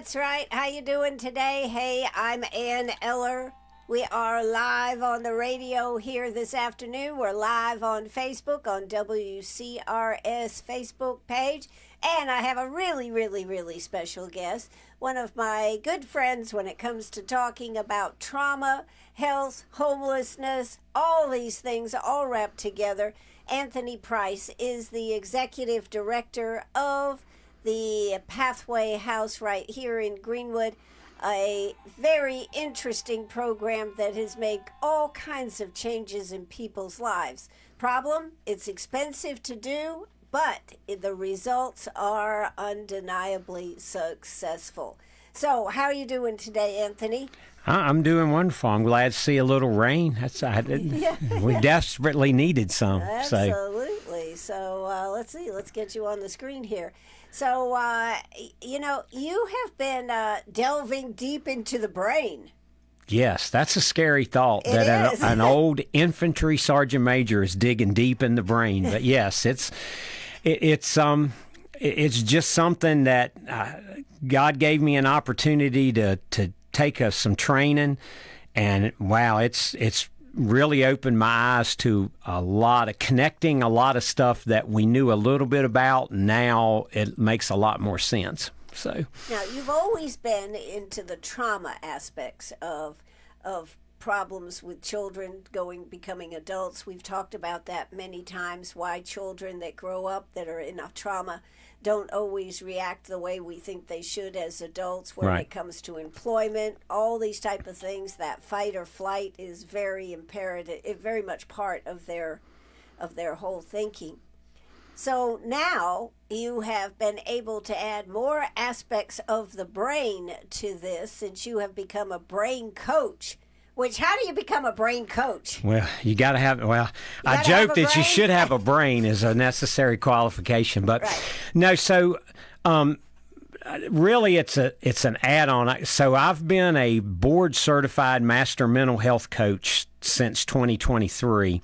That's right. How you doing today? Hey, I'm Ann Eller. We are live on the radio here this afternoon. We're live on Facebook on WCRS Facebook page. And I have a really special guest, one of my good friends when it comes to talking about trauma, health, homelessness, all these things all wrapped together. Anthony Price is the executive director of the Pathway House right here in Greenwood, a very interesting program that has made all kinds of changes in people's lives. Problem, it's expensive to do, but the results are undeniably successful. So, how are you doing today, Anthony? I'm doing wonderful. I'm glad to see a little rain. We desperately needed some. Absolutely. So let's see. Let's get you on the screen here. So, you have been delving deep into the brain. Yes, that's a scary thought It that is. an old infantry sergeant major is digging deep in the brain. But yes, it's just something that God gave me an opportunity to take some training, and wow, it's really opened my eyes to a lot of stuff that we knew a little bit about. Now it makes a lot more sense. So now you've always been into the trauma aspects of problems with children becoming adults. We've talked about that many times, why children that grow up that are in a trauma don't always react the way we think they should as adults when Right. it comes to employment, all these type of things. That fight or flight is very imperative, very much part of their whole thinking. So now you have been able to add more aspects of the brain to this since you have become a brain coach. Which, how do you become a brain coach? well, you got to have. Well, I joke that you should have a brain is a necessary qualification, but Right. no. So, really, it's an add-on. So, I've been a board-certified master mental health coach since 2023,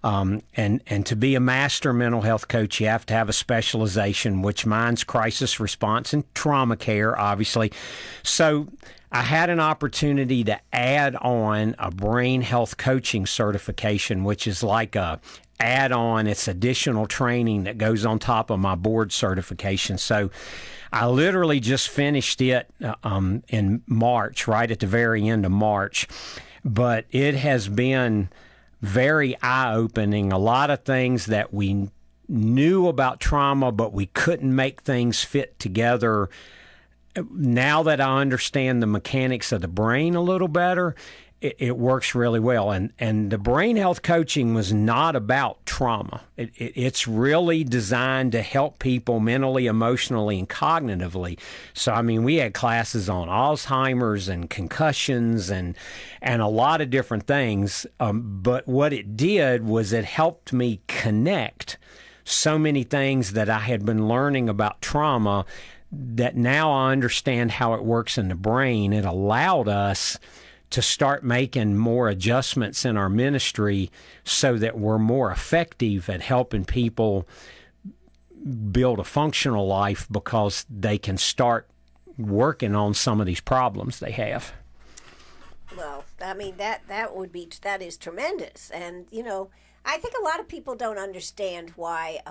and to be a master mental health coach, you have to have a specialization, which mine's crisis response and trauma care, obviously. So, I had an opportunity to add on a brain health coaching certification, which is like a add-on. It's additional training that goes on top of my board certification. So I literally just finished it in March, right at the very end of March. But it has been very eye-opening. A lot of things that we knew about trauma, but we couldn't make things fit together. Now that I understand the mechanics of the brain a little better, it works really well. And the brain health coaching was not about trauma. It's really designed to help people mentally, emotionally, and cognitively. So, I mean, we had classes on Alzheimer's and concussions and a lot of different things. But what it did was it helped me connect so many things that I had been learning about trauma that now I understand how it works in the brain. It allowed us to start making more adjustments in our ministry so that we're more effective at helping people build a functional life because they can start working on some of these problems they have. Well, I mean, that is tremendous. And, I think a lot of people don't understand why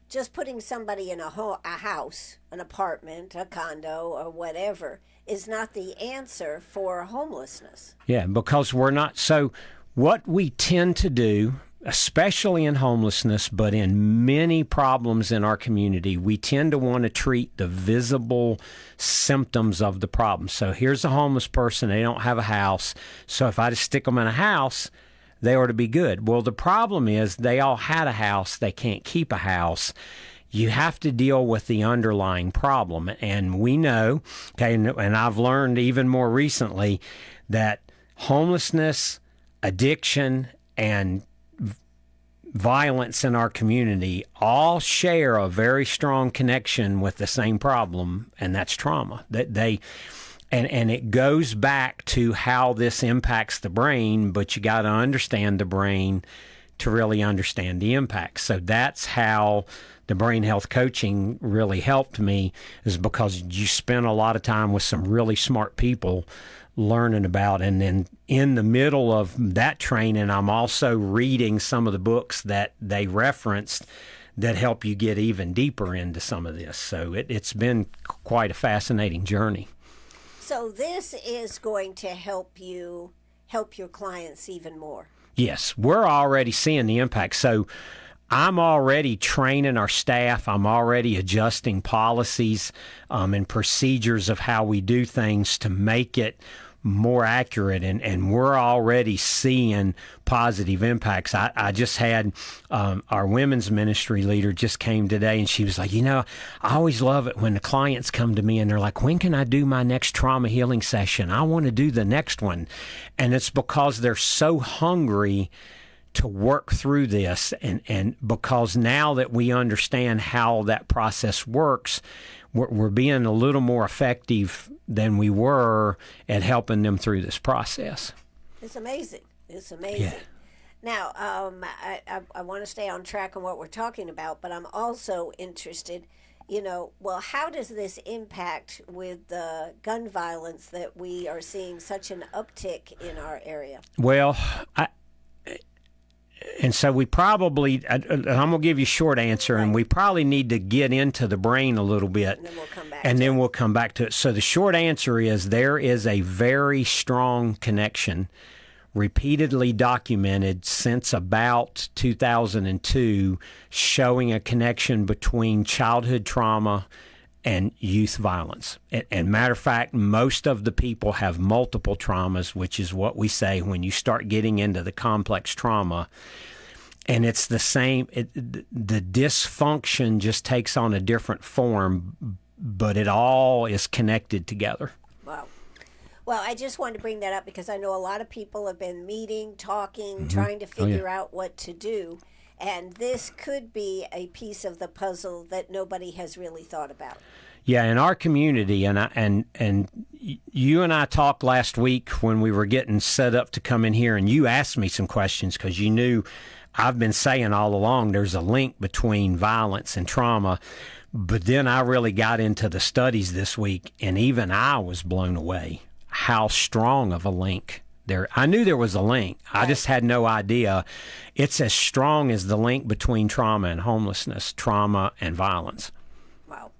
just putting somebody in a house, an apartment, a condo, or whatever is not the answer for homelessness. Yeah, because we're not. So what we tend to do, especially in homelessness, but in many problems in our community, we tend to want to treat the visible symptoms of the problem. So here's a homeless person. They don't have a house. So if I just stick them in a house, they ought to be good. Well, the problem is they all had a house. They can't keep a house. You have to deal with the underlying problem. And we know, okay, and I've learned even more recently that homelessness, addiction, and violence in our community all share a very strong connection with the same problem, and that's trauma. And it goes back to how this impacts the brain, but you got to understand the brain to really understand the impact. So that's how the brain health coaching really helped me, is because you spend a lot of time with some really smart people learning about, and then in the middle of that training, I'm also reading some of the books that they referenced that help you get even deeper into some of this. So it's been quite a fascinating journey. So this is going to help you help your clients even more. Yes, we're already seeing the impact. So I'm already training our staff. I'm already adjusting policies and procedures of how we do things to make it more accurate, and we're already seeing positive impacts. I just had our women's ministry leader just came today, and she was like, I always love it when the clients come to me and they're like, when can I do my next trauma healing session? I want to do the next one. And it's because they're so hungry to work through this, and because now that we understand how that process works, we're being a little more effective than we were at helping them through this process. It's amazing. It's amazing. Yeah. Now, I want to stay on track on what we're talking about, but I'm also interested, how does this impact with the gun violence that we are seeing such an uptick in our area? Well, and so we probably, I'm going to give you a short answer, right. And we probably need to get into the brain a little bit. And then we'll come back we'll come back to it. So the short answer is there is a very strong connection, repeatedly documented since about 2002, showing a connection between childhood trauma and youth violence. And matter of fact, most of the people have multiple traumas, which is what we say when you start getting into the complex trauma. And it's the same, the dysfunction just takes on a different form, but it all is connected together. Wow. Well, I just wanted to bring that up because I know a lot of people have been meeting, talking, trying to figure out what to do. And this could be a piece of the puzzle that nobody has really thought about. Yeah, in our community, and you and I talked last week when we were getting set up to come in here, and you asked me some questions because you knew I've been saying all along there's a link between violence and trauma. But then I really got into the studies this week, and even I was blown away how strong of a link there. I knew there was a link. I just had no idea. It's as strong as the link between trauma and homelessness, trauma and violence. Wow.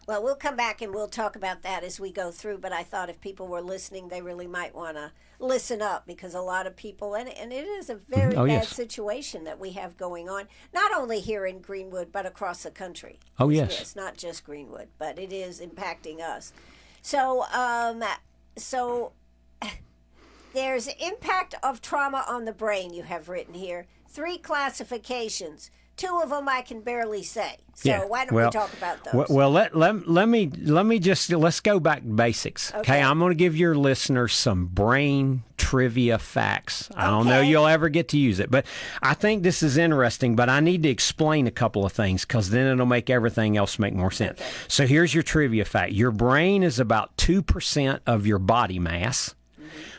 Well, we'll come back and we'll talk about that as we go through, but I thought if people were listening, they really might want to listen up because a lot of people, and it is a very bad situation that we have going on, not only here in Greenwood, but across the country. Oh, yes. It's not just Greenwood, but it is impacting us. So there's impact of trauma on the brain, you have written here. 3 classifications. 2 of them I can barely say. So why don't we talk about those? Well, let's go back to basics. Okay, I'm going to give your listeners some brain trivia facts. I don't know you'll ever get to use it, but I think this is interesting, but I need to explain a couple of things because then it'll make everything else make more sense. Okay. So here's your trivia fact. Your brain is about 2% of your body mass,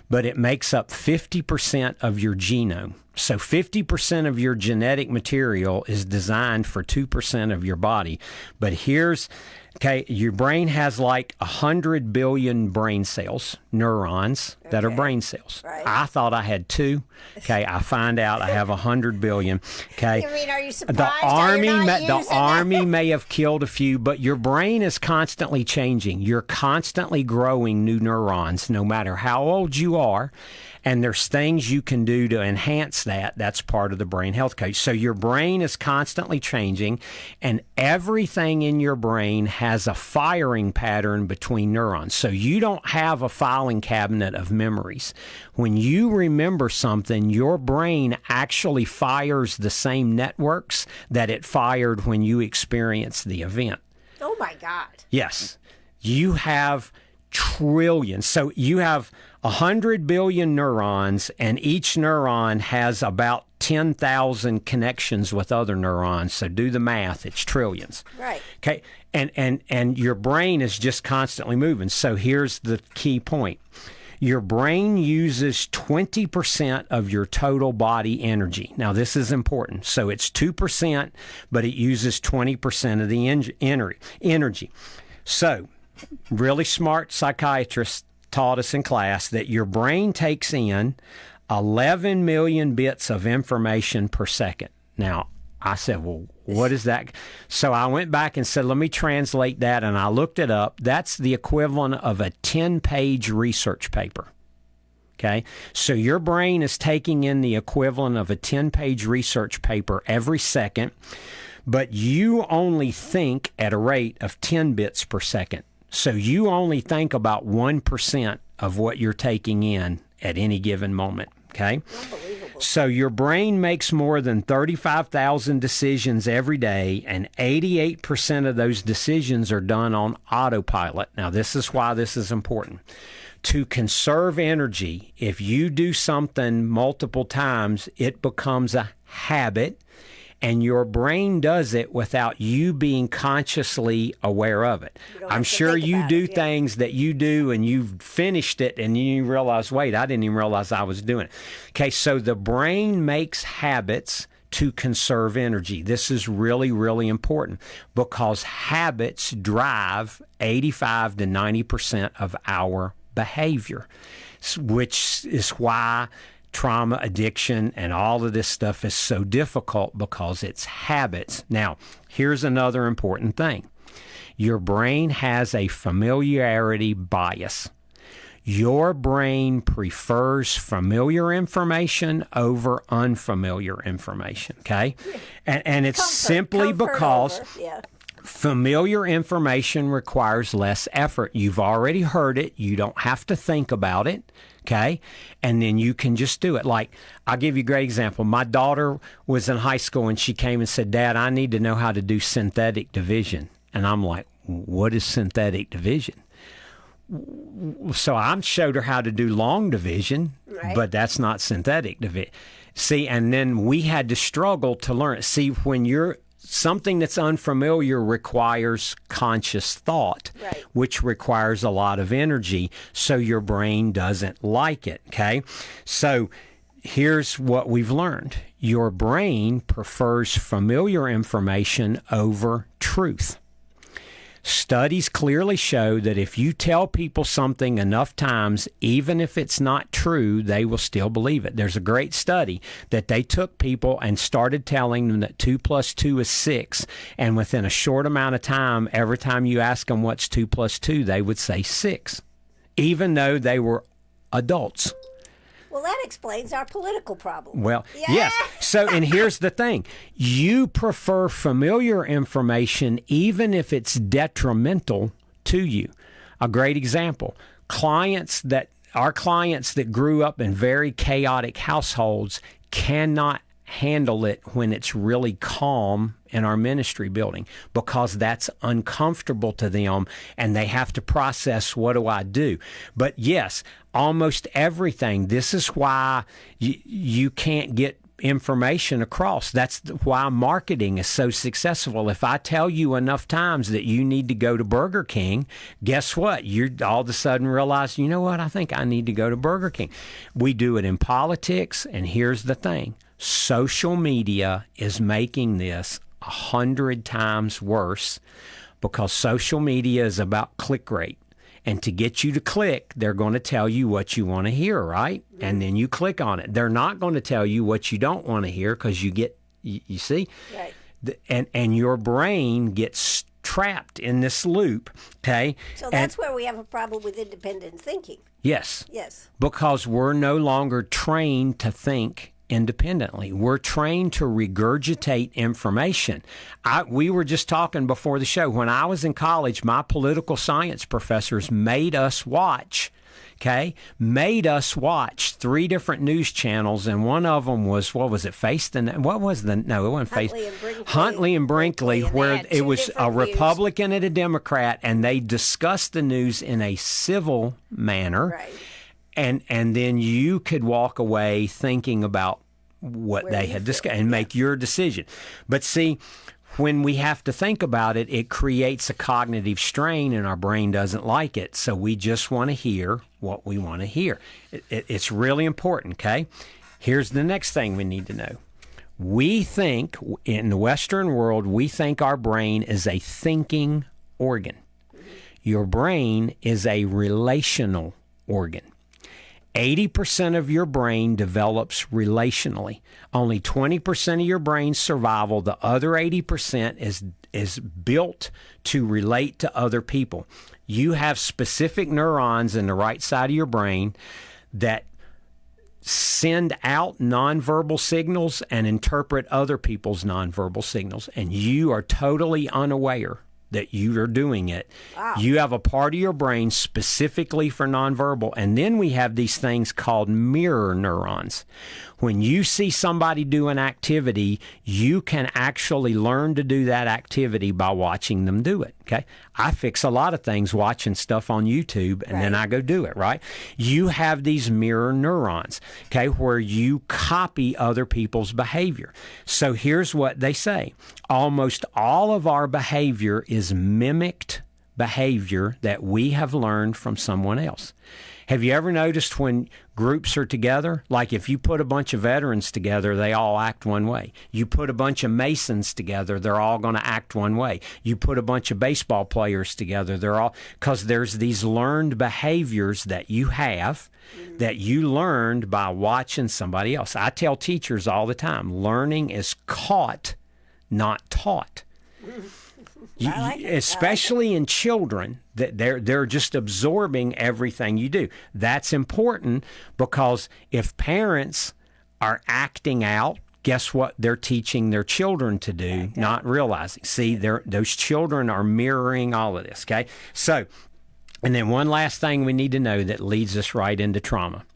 but it makes up 50% of your genome. So 50% of your genetic material is designed for 2% of your body. But your brain has like 100 billion brain cells, neurons that are brain cells. Right. I thought I had 2. Okay, I find out I have 100 billion. Okay, I mean, are you surprised? The Army may have killed a few, but your brain is constantly changing. You're constantly growing new neurons, no matter how old you are. And there's things you can do to enhance that. That's part of the brain health coach. So your brain is constantly changing, and everything in your brain has a firing pattern between neurons. So you don't have a filing cabinet of memories. When you remember something, your brain actually fires the same networks that it fired when you experienced the event. Oh, my God. Yes. You have trillions. So you have 100 billion neurons, and each neuron has about 10,000 connections with other neurons. So do the math. It's trillions. Right. Okay. And your brain is just constantly moving. So here's the key point. Your brain uses 20% of your total body energy. Now, this is important. So it's 2%, but it uses 20% of the energy. So, really smart psychiatrists taught us in class that your brain takes in 11 million bits of information per second. Now, I said, well, what is that? So I went back and said, let me translate that, and I looked it up. That's the equivalent of a 10-page research paper. Okay? So your brain is taking in the equivalent of a 10-page research paper every second, but you only think at a rate of 10 bits per second. So you only think about 1% of what you're taking in at any given moment. Okay? Unbelievable. So your brain makes more than 35,000 decisions every day, and 88% of those decisions are done on autopilot. Now, this is why this is important. To conserve energy, if you do something multiple times, it becomes a habit, and your brain does it without you being consciously aware of it. I'm sure you do things that you do and you've finished it and you realize, wait, I didn't even realize I was doing it. Okay, so the brain makes habits to conserve energy. This is really, really important because habits drive 85 to 90% of our behavior, which is why trauma, addiction, and all of this stuff is so difficult because it's habits. Now, here's another important thing. Your brain has a familiarity bias. Your brain prefers familiar information over unfamiliar information, okay? And it's simply because familiar information requires less effort. You've already heard it. You don't have to think about it. Okay. And then you can just do it. Like, I'll give you a great example. My daughter was in high school and she came and said, Dad, I need to know how to do synthetic division. And I'm like, what is synthetic division? So I showed her how to do long division, but that's not synthetic division. See, and then we had to struggle to learn it. See, when you're something that's unfamiliar requires conscious thought, which requires a lot of energy, so your brain doesn't like it, okay? So here's what we've learned. Your brain prefers familiar information over truth. Studies clearly show that if you tell people something enough times, even if it's not true, they will still believe it. There's a great study that they took people and started telling them that 2 plus 2 is 6. And within a short amount of time, every time you ask them what's 2 plus 2, they would say 6, even though they were adults. Well, that explains our political problem. Well, yes. So, and here's the thing. You prefer familiar information even if it's detrimental to you. A great example. Our clients that grew up in very chaotic households cannot handle it when it's really calm in our ministry building because that's uncomfortable to them and they have to process, what do I do? But yes, almost everything. This is why you can't get information across. That's why marketing is so successful. If I tell you enough times that you need to go to Burger King, guess what? You all of a sudden realize, you know what? I think I need to go to Burger King. We do it in politics, and here's the thing. Social media is making this 100 times worse because social media is about click rate. And to get you to click, they're going to tell you what you want to hear, right? And then you click on it. They're not going to tell you what you don't want to hear because you see? Right. And your brain gets trapped in this loop, okay? So that's where we have a problem with independent thinking. Yes. Yes. Because we're no longer trained to think independently. We're trained to regurgitate information. We were just talking before the show. When I was in college, my political science professors made us watch 3 different news channels, and one of them was, what was it, Huntley and Brinkley, where it was a Republican and a Democrat, and they discussed the news in a civil manner. Right. And then you could walk away thinking about what they had discussed and make your decision. But see, when we have to think about it, it creates a cognitive strain and our brain doesn't like it. So we just want to hear what we want to hear. It's really important, okay? Here's the next thing we need to know. We think, in the Western world, we think our brain is a thinking organ. Your brain is a relational organ. 80% of your brain develops relationally. Only 20% of your brain's survival. The other 80% is built to relate to other people. You have specific neurons in the right side of your brain that send out nonverbal signals and interpret other people's nonverbal signals, and you are totally unaware that you are doing it. Wow. You have a part of your brain specifically for nonverbal, and then we have these things called mirror neurons. When you see somebody do an activity, you can actually learn to do that activity by watching them do it, okay? I fix a lot of things watching stuff on YouTube, and then I go do it, right? You have these mirror neurons, okay, where you copy other people's behavior. So here's what they say. Almost all of our behavior is mimicked behavior that we have learned from someone else. Have you ever noticed when groups are together, like if you put a bunch of veterans together, they all act one way. You put a bunch of Masons together, they're all going to act one way. You put a bunch of baseball players together, they're all, because there's these learned behaviors that you have that you learned by watching somebody else. I tell teachers all the time, learning is caught, not taught. Especially in children, that they're just absorbing everything you do. That's important because if parents are acting out, guess what they're teaching their children to do, not realizing. See, those children are mirroring all of this, okay? So, and then one last thing we need to know that leads us right into trauma.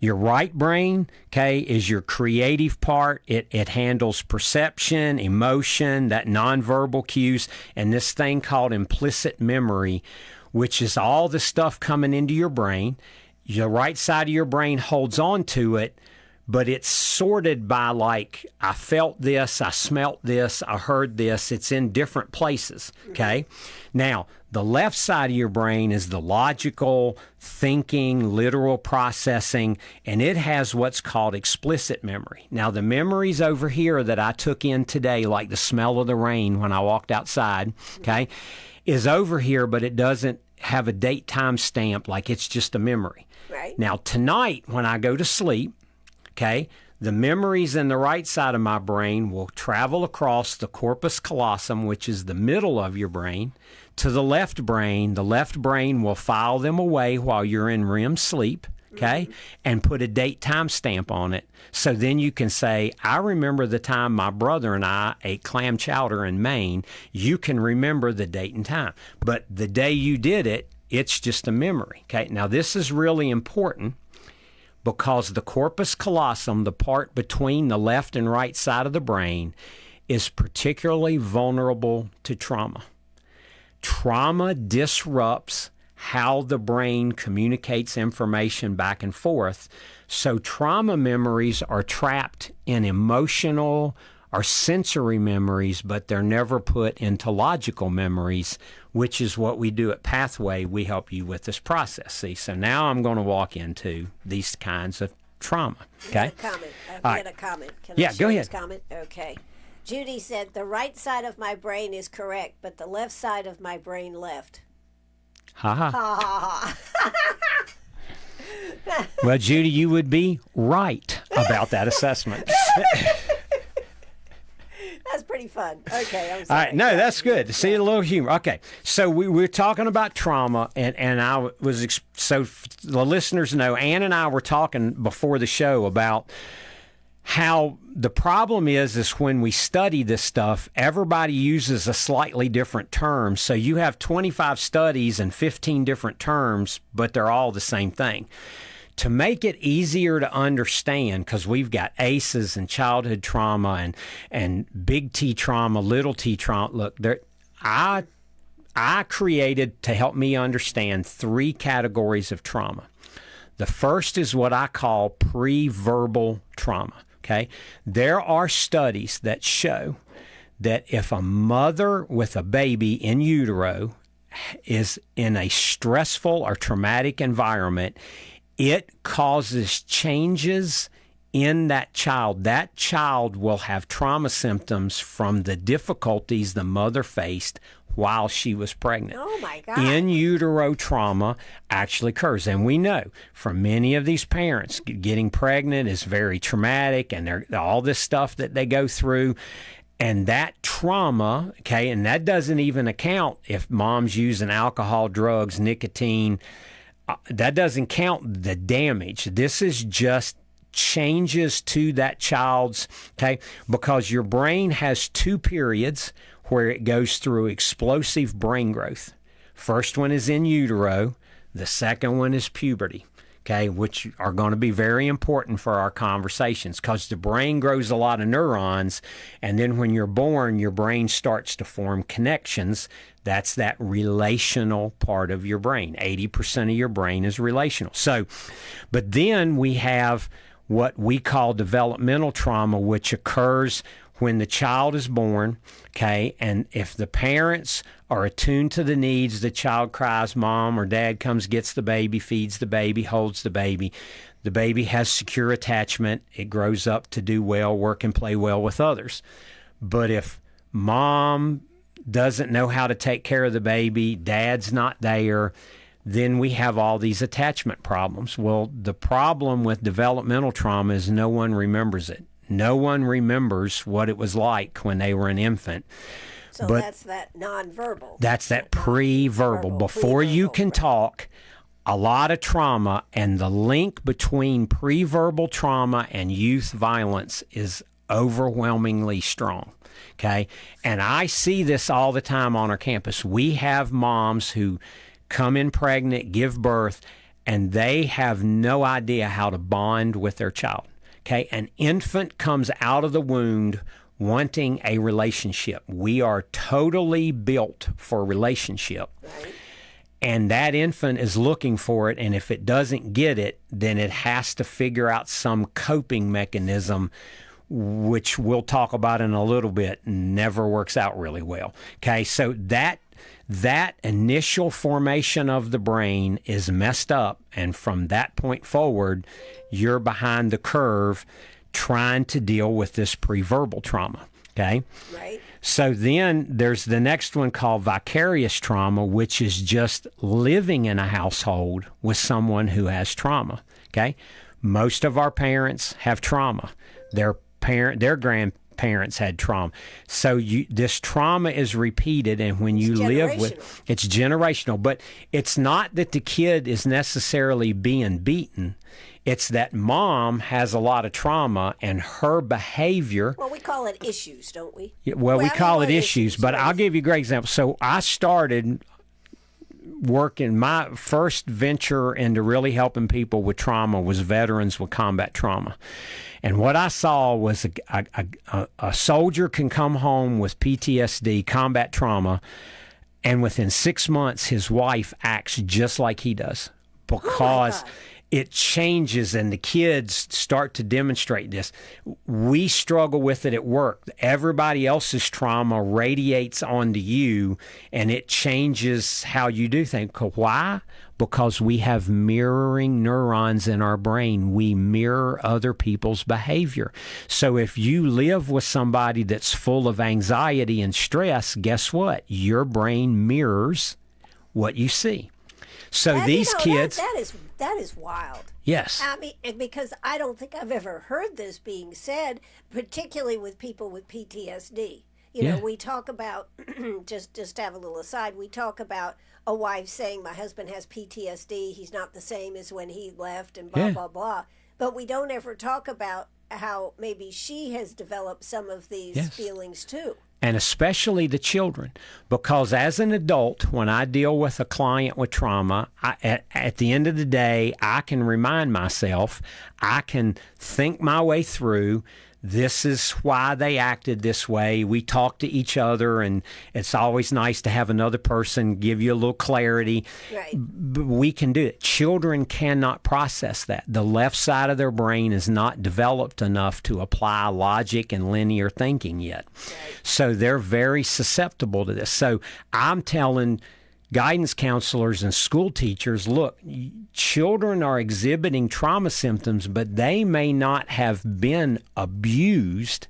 Your right brain, okay, is your creative part. It handles perception, emotion, that nonverbal cues, and this thing called implicit memory, which is all the stuff coming into your brain. The right side of your brain holds on to it, but it's sorted by like, I felt this, I smelt this, I heard this. It's in different places, okay? Now, the left side of your brain is the logical, thinking, literal processing, and it has what's called explicit memory. Now, the memories over here that I took in today, like the smell of the rain when I walked outside, okay, is over here, but it doesn't have a date time stamp, like it's just a memory. Right. Now, tonight when I go to sleep, okay, the memories in the right side of my brain will travel across the corpus callosum, which is the middle of your brain, to the left brain. The left brain will file them away while you're in REM sleep, okay, and put a date time stamp on it. So then you can say, I remember the time my brother and I ate clam chowder in Maine. You can remember the date and time. But the day you did it, it's just a memory, okay? Now, this is really important because the corpus callosum, the part between the left and right side of the brain, is particularly vulnerable to trauma. Trauma disrupts how the brain communicates information back and forth. So trauma memories are trapped in emotional or sensory memories, but they're never put into logical memories, which is what we do at Pathway. We help you with this process. See, so now I'm going to walk into these kinds of trauma. Okay? I had a comment. Can I go share ahead. this comment? Okay. Judy said, the right side of my brain is correct, but the left side of my brain left. Ha ha. Ha ha ha. Well, Judy, you would be right about that assessment. That's pretty fun. Okay, I'm All sorry. right, no, that's good. See a little humor. Okay, so we're talking about trauma, and I was so the listeners know, Ann and I were talking before the show about how the problem is when we study this stuff, everybody uses a slightly different term. So you have 25 studies and 15 different terms, but they're all the same thing. To make it easier to understand, because we've got ACEs and childhood trauma and big T trauma, little T trauma. Look, I created, to help me understand, 3 categories of trauma. The first is what I call pre-verbal trauma. Okay, there are studies that show that if a mother with a baby in utero is in a stressful or traumatic environment, it causes changes in that child. That child will have trauma symptoms from the difficulties the mother faced while she was pregnant. Oh, my God. In utero trauma actually occurs. And we know from many of these parents, getting pregnant is very traumatic, and all this stuff that they go through. And that trauma, okay, and that doesn't even account if mom's using alcohol, drugs, nicotine. That doesn't count the damage. This is just changes to that child's, okay, because your brain has two periods where it goes through explosive brain growth. First one is in utero. The second one is puberty, okay, which are going to be very important for our conversations because the brain grows a lot of neurons, and then when you're born, your brain starts to form connections. That's that relational part of your brain. 80% of your brain is relational. So, but then we have what we call developmental trauma, which occurs when the child is born, okay, and if the parents are attuned to the needs, the child cries, mom or dad comes, gets the baby, feeds the baby, holds the baby has secure attachment, it grows up to do well, work and play well with others. But if mom doesn't know how to take care of the baby, dad's not there, then we have all these attachment problems. Well, the problem with developmental trauma is no one remembers it. No one remembers what it was like when they were an infant. So but that's that nonverbal. That's that pre-verbal. Before you can talk, a lot of trauma, and the link between pre-verbal trauma and youth violence is overwhelmingly strong. Okay? And I see this all the time on our campus. We have moms who come in pregnant, give birth, and they have no idea how to bond with their child. Okay, an infant comes out of the womb wanting a relationship. We are totally built for relationship. Right. And that infant is looking for it, and if it doesn't get it, then it has to figure out some coping mechanism, which we'll talk about in a little bit, never works out really well. Okay, so that initial formation of the brain is messed up, and from that point forward, you're behind the curve trying to deal with this pre-verbal trauma, okay? Right. So then there's the next one called vicarious trauma, which is just living in a household with someone who has trauma, okay? Most of our parents have trauma. Their grandparents had trauma. So this trauma is repeated, and when you live with, it's generational. But it's not that the kid is necessarily being beaten. It's that mom has a lot of trauma, and her behavior. Well, we call it issues, don't we? Well, we call it issues, but I'll give you a great example. So I started working, my first venture into really helping people with trauma was veterans with combat trauma. And what I saw was a soldier can come home with PTSD, combat trauma, and within 6 months, his wife acts just like he does because it changes, and the kids start to demonstrate this. We struggle with it at work. Everybody else's trauma radiates onto you, and it changes how you do things. Why? Because we have mirroring neurons in our brain. We mirror other people's behavior. So if you live with somebody that's full of anxiety and stress, guess what? Your brain mirrors what you see. So these kids... That is wild. Yes. I mean, because I don't think I've ever heard this being said, particularly with people with PTSD. You know, we talk about, just to have a little aside, we talk about a wife saying, my husband has PTSD, he's not the same as when he left, and blah, blah, blah. But we don't ever talk about how maybe she has developed some of these feelings too. And especially the children, because as an adult, when I deal with a client with trauma, at the end of the day, I can remind myself, I can think my way through This is why they acted this way. We talk to each other, and it's always nice to have another person give you a little clarity. Right. But we can do it. Children cannot process that. The left side of their brain is not developed enough to apply logic and linear thinking yet. Right. So they're very susceptible to this. So I'm telling guidance counselors and school teachers, look, children are exhibiting trauma symptoms, but they may not have been abused.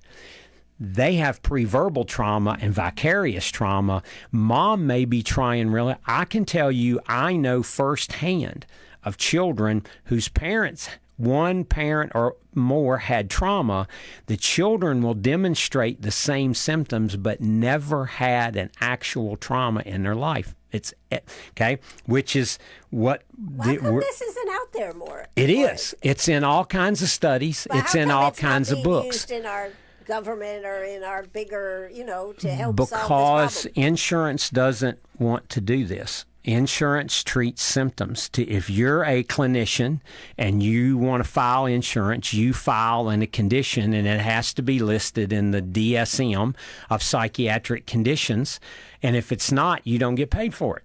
They have preverbal trauma and vicarious trauma. Mom may be trying really. I can tell you, I know firsthand of children whose parents, one parent or more, had trauma. The children will demonstrate the same symptoms, but never had an actual trauma in their life. It's okay, which is what. Why come this isn't out there more? It is. It's in all kinds of studies. But it's in all kinds of books. Used in our government or in our bigger, to help because solve this problem. Insurance doesn't want to do this. Insurance treats symptoms. If you're a clinician and you want to file insurance, you file in a condition, and it has to be listed in the DSM of psychiatric conditions. And if it's not, you don't get paid for it.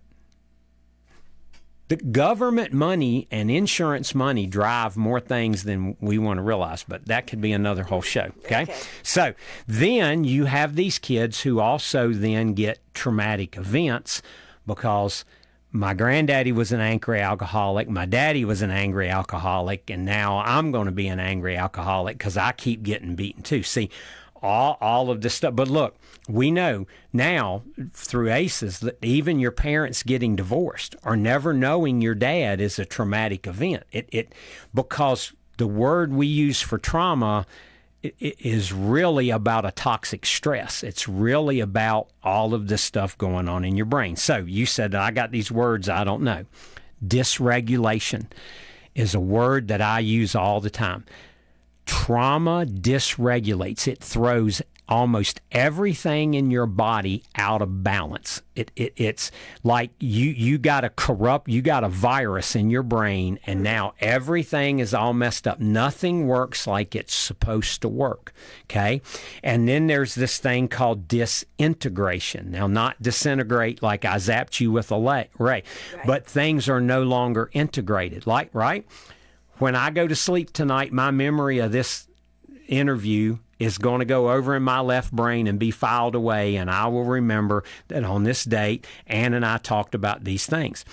The government money and insurance money drive more things than we want to realize, but that could be another whole show, okay? So then you have these kids who also then get traumatic events because my granddaddy was an angry alcoholic, my daddy was an angry alcoholic, and now I'm going to be an angry alcoholic because I keep getting beaten too. See, all of this stuff. But look, we know now through ACEs that even your parents getting divorced or never knowing your dad is a traumatic event. Because the word we use for trauma is really about a toxic stress. It's really about all of this stuff going on in your brain. So you said, I got these words I don't know. Dysregulation is a word that I use all the time. Trauma dysregulates. It throws almost everything in your body out of balance. It's like you got a virus in your brain, and now everything is all messed up. Nothing works like it's supposed to work, okay? And then there's this thing called disintegration. Now, not disintegrate like I zapped you with a ray, but things are no longer integrated, right? When I go to sleep tonight, my memory of this interview is going to go over in my left brain and be filed away, and I will remember that on this date, Ann and I talked about these things.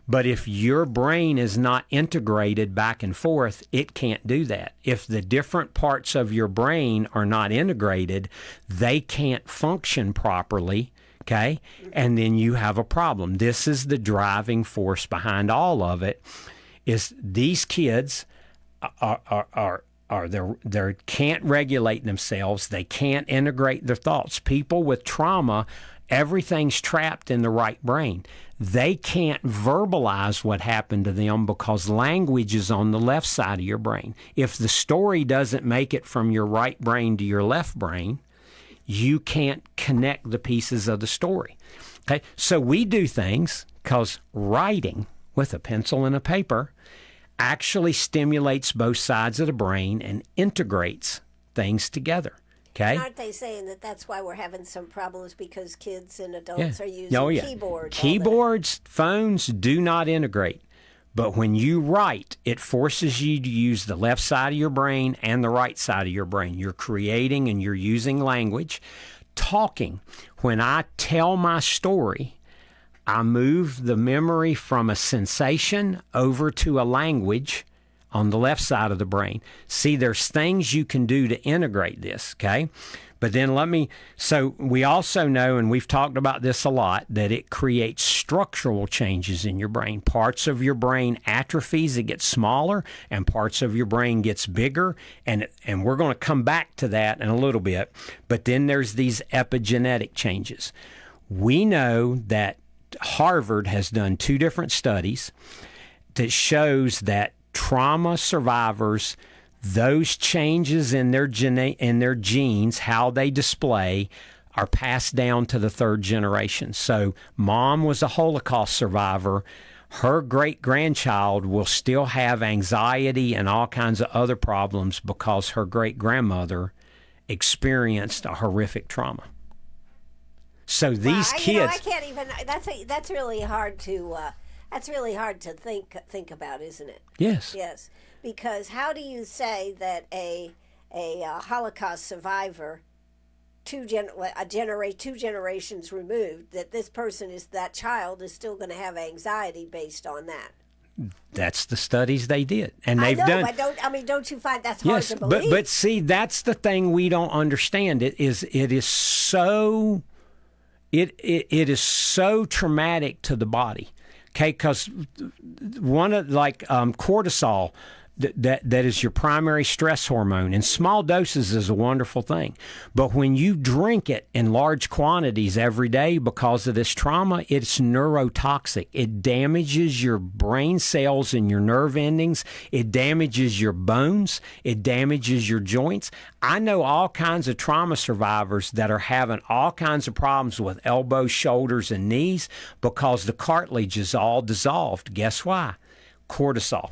But if your brain is not integrated back and forth, it can't do that. If the different parts of your brain are not integrated, they can't function properly, okay? And then you have a problem. This is the driving force behind all of it, is these kids they can't regulate themselves. They can't integrate their thoughts. People with trauma, everything's trapped in the right brain. They can't verbalize what happened to them because language is on the left side of your brain. If the story doesn't make it from your right brain to your left brain, you can't connect the pieces of the story. Okay, so we do things because writing with a pencil and a paper actually stimulates both sides of the brain and integrates things together. Okay? Aren't they saying that that's why we're having some problems because kids and adults are using keyboards? Keyboards, phones do not integrate. But when you write, it forces you to use the left side of your brain and the right side of your brain. You're creating and you're using language. Talking, when I tell my story, I move the memory from a sensation over to a language on the left side of the brain. See, there's things you can do to integrate this, okay? But then so we also know, and we've talked about this a lot, that it creates structural changes in your brain. Parts of your brain atrophies, it gets smaller, and parts of your brain gets bigger, and we're going to come back to that in a little bit. But then there's these epigenetic changes. We know that Harvard has done 2 different studies that shows that trauma survivors, those changes in their genes, how they display, are passed down to the 3rd generation. So mom was a Holocaust survivor. Her great-grandchild will still have anxiety and all kinds of other problems because her great-grandmother experienced a horrific trauma. So these kids, I can't even. That's really hard to. That's really hard to think about, isn't it? yes, Yes, because how do you say that a Holocaust survivor, two generations removed, that that child is still going to have anxiety based on that? that's the studies they did, and they've I know, done. but don't you find that's hard Yes, to believe? but see, that's the thing we don't understand. It is so traumatic to the body. Okay, because one of cortisol, that is your primary stress hormone. In small doses is a wonderful thing. But when you drink it in large quantities every day because of this trauma, it's neurotoxic. It damages your brain cells and your nerve endings. It damages your bones. It damages your joints. I know all kinds of trauma survivors that are having all kinds of problems with elbows, shoulders, and knees because the cartilage is all dissolved. Guess why? Cortisol.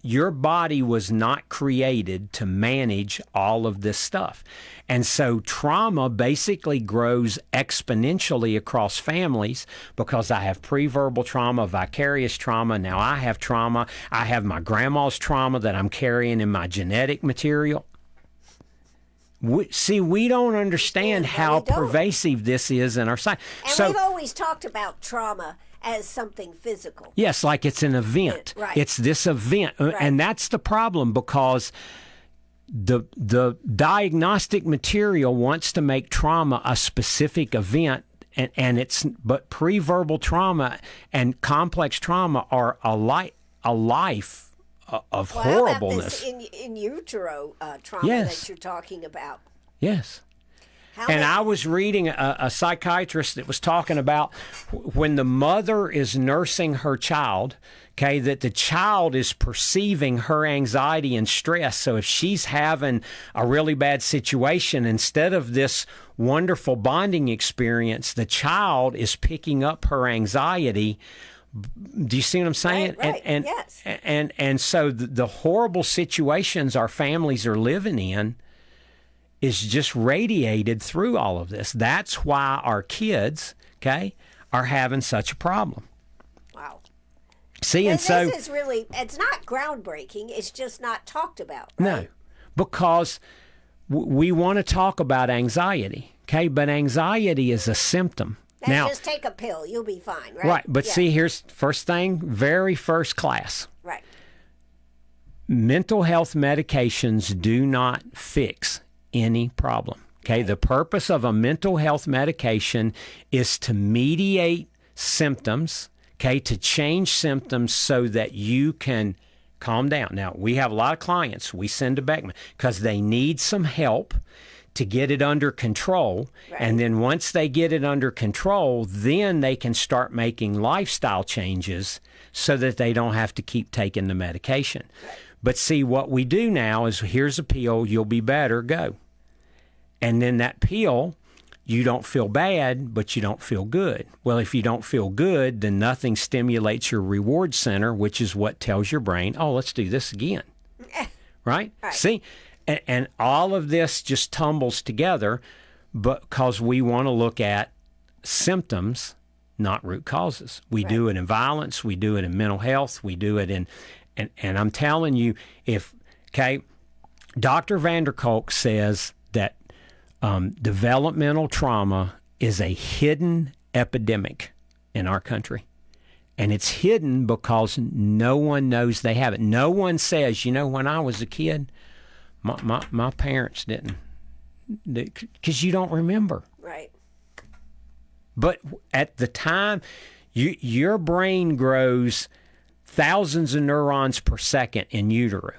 Your body was not created to manage all of this stuff. And so trauma basically grows exponentially across families because I have pre-verbal trauma, vicarious trauma. Now I have trauma. I have my grandma's trauma that I'm carrying in my genetic material. We don't understand how pervasive this is in our society. And we've always talked about trauma as something physical. Yes, like it's an event. Right. It's this event. Right. And that's the problem because the diagnostic material wants to make trauma a specific event, but pre-verbal trauma and complex trauma are a life of horribleness. How about this in utero trauma that you're talking about? Yes. I was reading a psychiatrist that was talking about when the mother is nursing her child, okay, that the child is perceiving her anxiety and stress. So if she's having a really bad situation, instead of this wonderful bonding experience, the child is picking up her anxiety. Do you see what I'm saying? Right. Yes. And so the horrible situations our families are living in is just radiated through all of this. That's why our kids, okay, are having such a problem. Wow. See, and so this is really, it's not groundbreaking. It's just not talked about. Right? No, because we want to talk about anxiety, okay, but anxiety is a symptom. And now, just take a pill. You'll be fine, right? Right, but see, here's first thing, very first class. Right. Mental health medications do not fix any problem. Okay, the purpose of a mental health medication is to mediate symptoms, okay, to change symptoms so that you can calm down. Now, we have a lot of clients we send to Beckman because they need some help to get it under control. Right. And then once they get it under control, then they can start making lifestyle changes so that they don't have to keep taking the medication. Right. But see, what we do now is here's a pill, you'll be better, go. And then that pill, you don't feel bad, but you don't feel good. Well, if you don't feel good, then nothing stimulates your reward center, which is what tells your brain, oh, let's do this again. Right? See? And all of this just tumbles together because we want to look at symptoms, not root causes. We do it in violence. We do it in mental health. We do it in, and I'm telling you, Dr. Vanderkolk says that developmental trauma is a hidden epidemic in our country. And it's hidden because no one knows they have it. No one says, when I was a kid, my parents didn't, because you don't remember. Right. But at the time, your brain grows thousands of neurons per second in utero.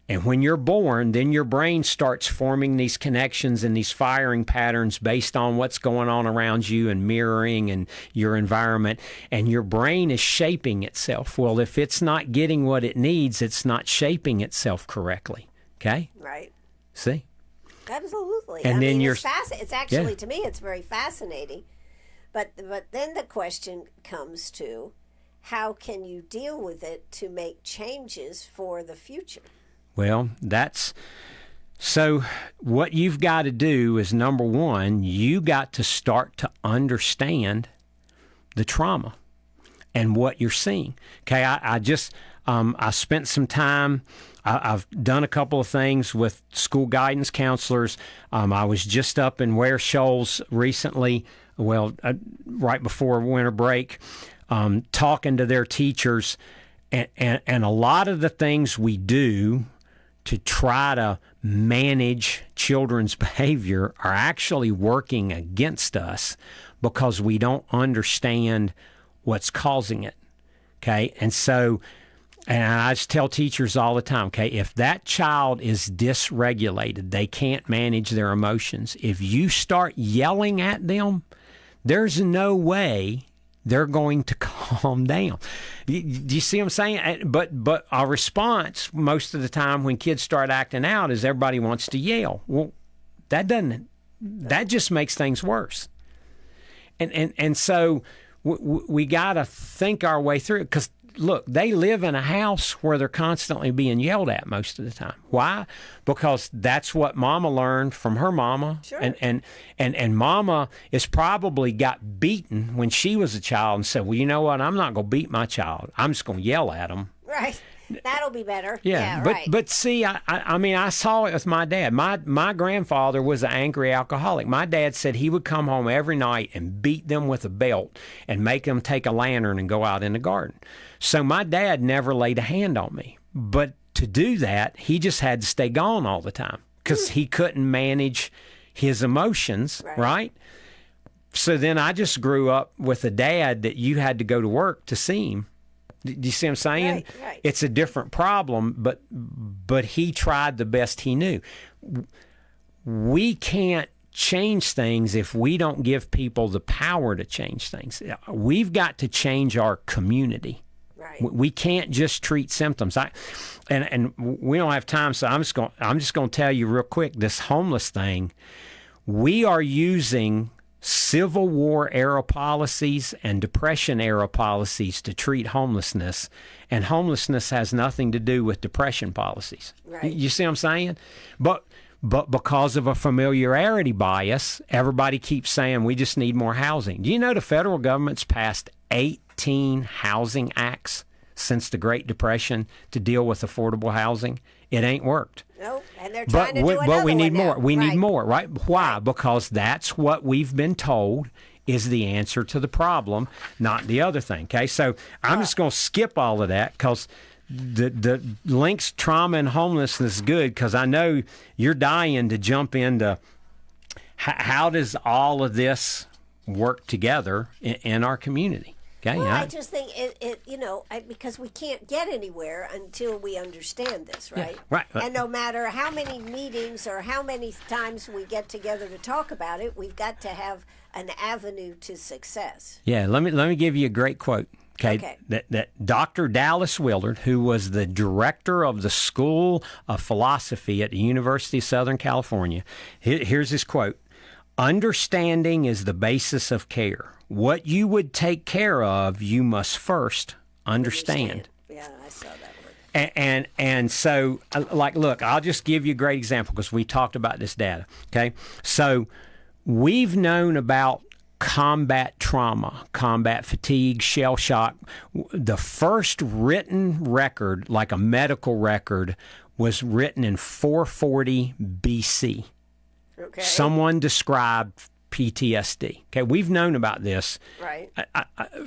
And when you're born, then your brain starts forming these connections and these firing patterns based on what's going on around you and mirroring and your environment. And your brain is shaping itself. Well, if it's not getting what it needs, it's not shaping itself correctly. Okay? Right. See? Absolutely. And then it's actually, to me, it's very fascinating. But then the question comes to, how can you deal with it to make changes for the future? Well, that's So what you've got to do is, number one, you got to start to understand the trauma and what you're seeing. Okay, I spent some time. I've done a couple of things with school guidance counselors. I was just up in Ware Shoals recently, right before winter break, talking to their teachers. And a lot of the things we do to try to manage children's behavior are actually working against us because we don't understand what's causing it. Okay, and so... And I just tell teachers all the time, okay, if that child is dysregulated, they can't manage their emotions. If you start yelling at them, there's no way they're going to calm down. Do you see what I'm saying? But our response most of the time when kids start acting out is everybody wants to yell. Well, that just makes things worse. And so we got to think our way through it, because look, they live in a house where they're constantly being yelled at most of the time. Why? Because that's what mama learned from her mama. Sure. And mama is probably got beaten when she was a child and said, well, you know what? I'm not going to beat my child. I'm just going to yell at them. Right. That'll be better. Yeah, right. But see, I mean, I saw it with my dad. My grandfather was an angry alcoholic. My dad said he would come home every night and beat them with a belt and make them take a lantern and go out in the garden. So my dad never laid a hand on me. But to do that, he just had to stay gone all the time because he couldn't manage his emotions, right? So then I just grew up with a dad that you had to go to work to see him. Do you see what I'm saying? Right. It's a different problem, but he tried the best he knew. We can't change things if we don't give people the power to change things. We've got to change our community. Right. We can't just treat symptoms. And we don't have time, so I'm just going to tell you real quick, this homeless thing, we are using Civil War era policies and Depression era policies to treat homelessness, and homelessness has nothing to do with depression policies. Right. You see what I'm saying? But because of a familiarity bias, everybody keeps saying we just need more housing. Do you know the federal government's passed 18 housing acts since the Great Depression to deal with affordable housing? It ain't worked. Nope, and they're trying to do another But we need one more. now. We need more, right? Why? Right. Because that's what we've been told is the answer to the problem, not the other thing. Okay, so I'm just going to skip all of that because the links trauma and homelessness is good, because I know you're dying to jump into how does all of this work together in our community. Okay, well, I just think because we can't get anywhere until we understand this, right? Yeah, right. And no matter how many meetings or how many times we get together to talk about it, we've got to have an avenue to success. Yeah, let me give you a great quote. Okay. That Dr. Dallas Willard, who was the director of the School of Philosophy at the University of Southern California, here's his quote: "Understanding is the basis of care. What you would take care of, you must first understand." Yeah, I saw that word. And so, like, look, I'll just give you a great example because we talked about this data. Okay, so we've known about combat trauma, combat fatigue, shell shock. The first written record, like a medical record, was written in 440 BC. Okay. Someone described PTSD. Okay, we've known about this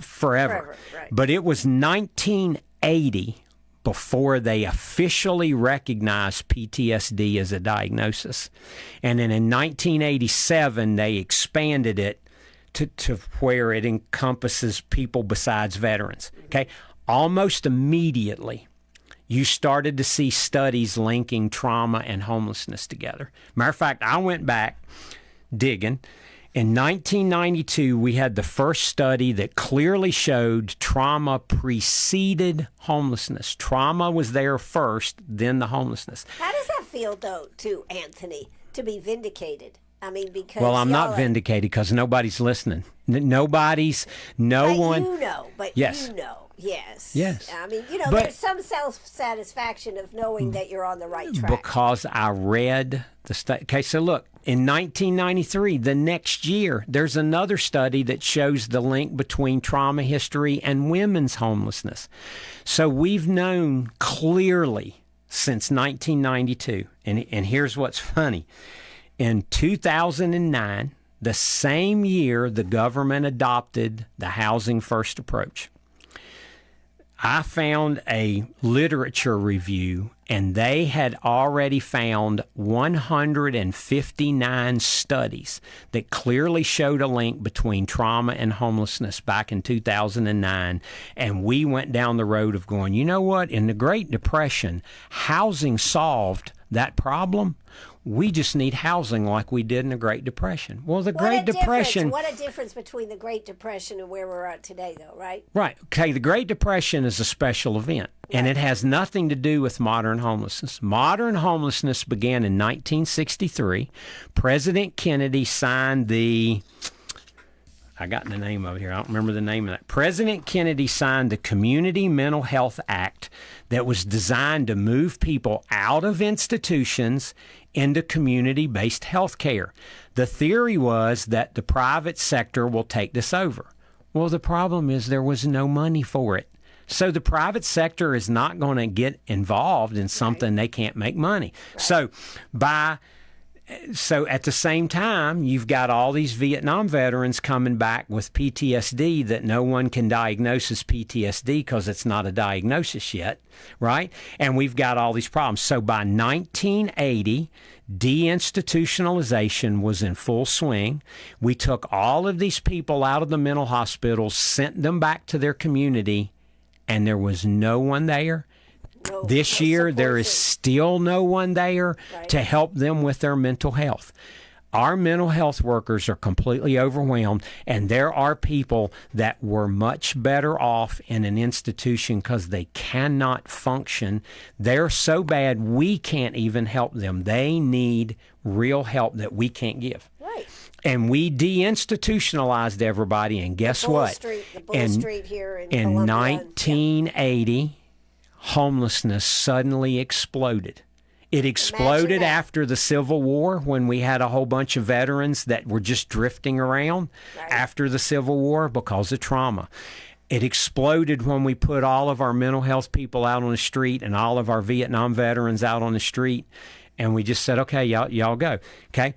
forever. Right. But it was 1980 before they officially recognized PTSD as a diagnosis. And then in 1987, they expanded it to where it encompasses people besides veterans. Okay, almost immediately, you started to see studies linking trauma and homelessness together. Matter of fact, I went back digging. In 1992, we had the first study that clearly showed trauma preceded homelessness. Trauma was there first, then the homelessness. How does that feel, though, to Anthony, to be vindicated? I mean, because... Well, I'm not vindicated because nobody's listening. No but one... you know, Yes. you know. Yes. Yes. I mean, But- there's some self-satisfaction of knowing that you're on the right track. Because I read the study. Okay, so look, in 1993, the next year, there's another study that shows the link between trauma history and women's homelessness. So we've known clearly since 1992, and here's what's funny. In 2009, the same year the government adopted the Housing First approach, I found a literature review, and they had already found 159 studies that clearly showed a link between trauma and homelessness back in 2009. And we went down the road of going, you know what? In the Great Depression, housing solved that problem. We just need housing like we did in the Great Depression. Well, the Great Depression... What a difference between the Great Depression and where we're at today, though, right? Right. Okay, the Great Depression is a special event, and it has nothing to do with modern homelessness. Modern homelessness began in 1963. President Kennedy signed the... I got the name of it here. I don't remember the name of that. President Kennedy signed the Community Mental Health Act that was designed to move people out of institutions into community-based health care. The theory was that the private sector will take this over. Well, the problem is there was no money for it. So the private sector is not going to get involved in something they can't make money. Right. So at the same time, you've got all these Vietnam veterans coming back with PTSD that no one can diagnose as PTSD because it's not a diagnosis yet, right? And we've got all these problems. So by 1980, deinstitutionalization was in full swing. We took all of these people out of the mental hospitals, sent them back to their community, and there was no one there. This year, there is still no one there to help them with their mental health. Our mental health workers are completely overwhelmed, and there are people that were much better off in an institution because they cannot function. They're so bad, we can't even help them. They need real help that we can't give. Right. And we deinstitutionalized everybody, and guess what? The Bull Street here in In Columbia. 1980... homelessness suddenly exploded. It exploded after the Civil War when we had a whole bunch of veterans that were just drifting around after the Civil War because of trauma. It exploded when we put all of our mental health people out on the street and all of our Vietnam veterans out on the street, and we just said, okay, y'all go, okay?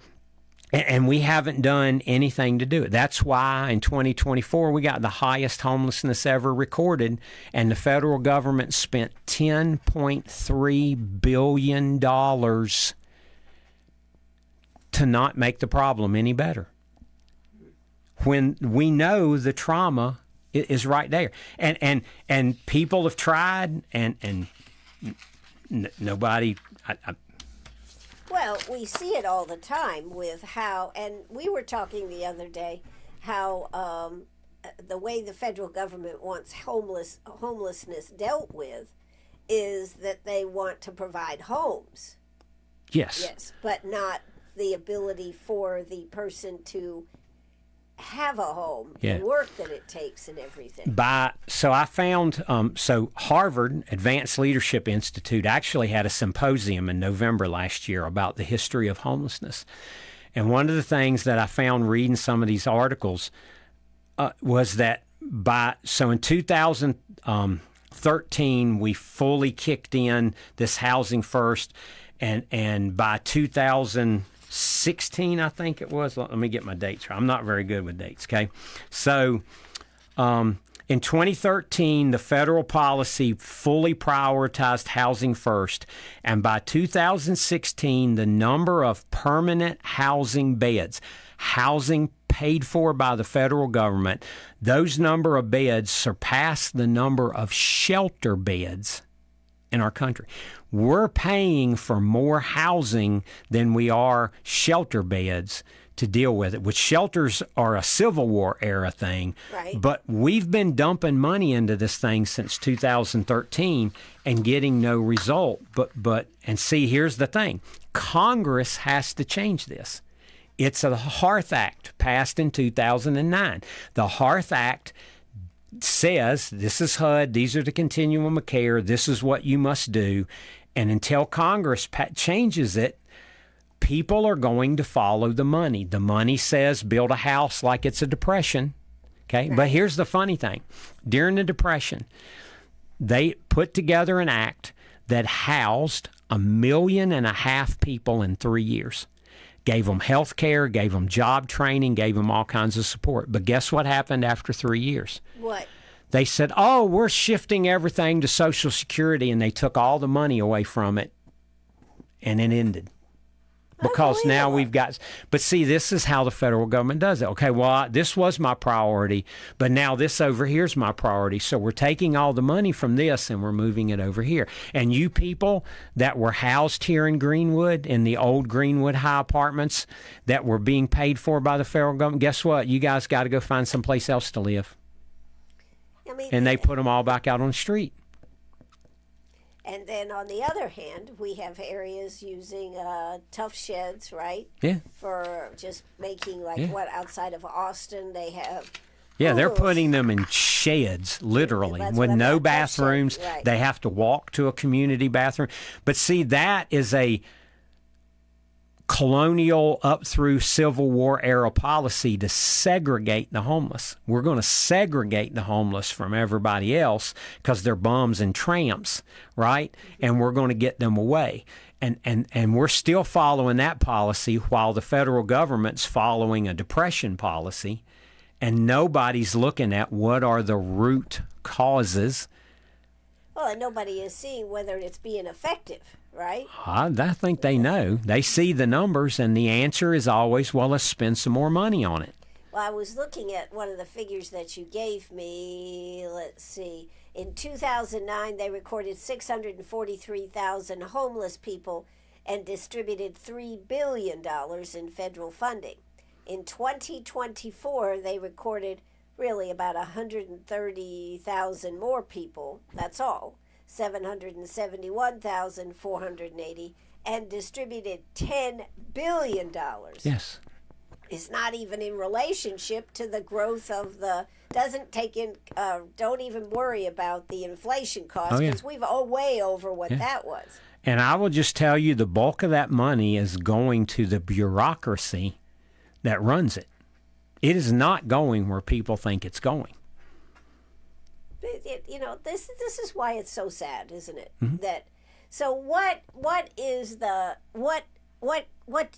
And we haven't done anything to do it. That's why in 2024 we got the highest homelessness ever recorded, and the federal government spent $10.3 billion to not make the problem any better. When we know the trauma is right there. And people have tried, and nobody... Well, we see it all the time with how, and we were talking the other day, how the way the federal government wants homelessness dealt with is that they want to provide homes. Yes. Yes, but not the ability for the person to have a home, the work that it takes and everything. So I found, Harvard Advanced Leadership Institute actually had a symposium in November last year about the history of homelessness. And one of the things that I found reading some of these articles was that in 2013, we fully kicked in this Housing First, and by 2016, I think it was. Let me get my dates right. I'm not very good with dates, okay? So in 2013, the federal policy fully prioritized housing first, and by 2016, the number of permanent housing beds, housing paid for by the federal government, those number of beds surpassed the number of shelter beds in our country. We're paying for more housing than we are shelter beds to deal with it, which shelters are a Civil War era thing. Right. But we've been dumping money into this thing since 2013 and getting no result. And see, here's the thing. Congress has to change this. It's a Hearth Act passed in 2009. The Hearth Act says, this is HUD, these are the continuum of care, this is what you must do. And until Congress changes it, people are going to follow the money. The money says build a house like it's a depression. Okay, right. But here's the funny thing. During the Depression, they put together an act that housed 1.5 million people in 3 years. Gave them health care, gave them job training, gave them all kinds of support. But guess what happened after 3 years? What? They said, oh, we're shifting everything to Social Security, and they took all the money away from it, and it ended. Because now we've got, but see, this is how the federal government does it. Okay, well, this was my priority, but now this over here is my priority. So we're taking all the money from this and we're moving it over here. And you people that were housed here in Greenwood, in the old Greenwood high apartments that were being paid for by the federal government, guess what? You guys got to go find someplace else to live. And they put them all back out on the street. And then on the other hand, we have areas using tough sheds, right? Yeah. For just making, what, outside of Austin, they have... Yeah, they're putting them in sheds, literally, with no bathrooms. Right. They have to walk to a community bathroom. But see, that is a colonial up through Civil War era policy to segregate the homeless. We're going to segregate the homeless from everybody else because they're bums and tramps, right? And we're going to get them away. And we're still following that policy while the federal government's following a depression policy, and nobody's looking at what are the root causes. Well, and nobody is seeing whether it's being effective. Right? I think they know. They see the numbers, and the answer is always, well, let's spend some more money on it. Well, I was looking at one of the figures that you gave me. Let's see. In 2009, they recorded 643,000 homeless people and distributed $3 billion in federal funding. In 2024, they recorded really about 130,000 more people. That's all. 771,480 and distributed $10 billion. Yes. It's not even in relationship to the growth of don't even worry about the inflation cost because we've way over what that was. And I will just tell you the bulk of that money is going to the bureaucracy that runs it. It is not going where people think it's going. This is why it's so sad, isn't it? Mm-hmm. What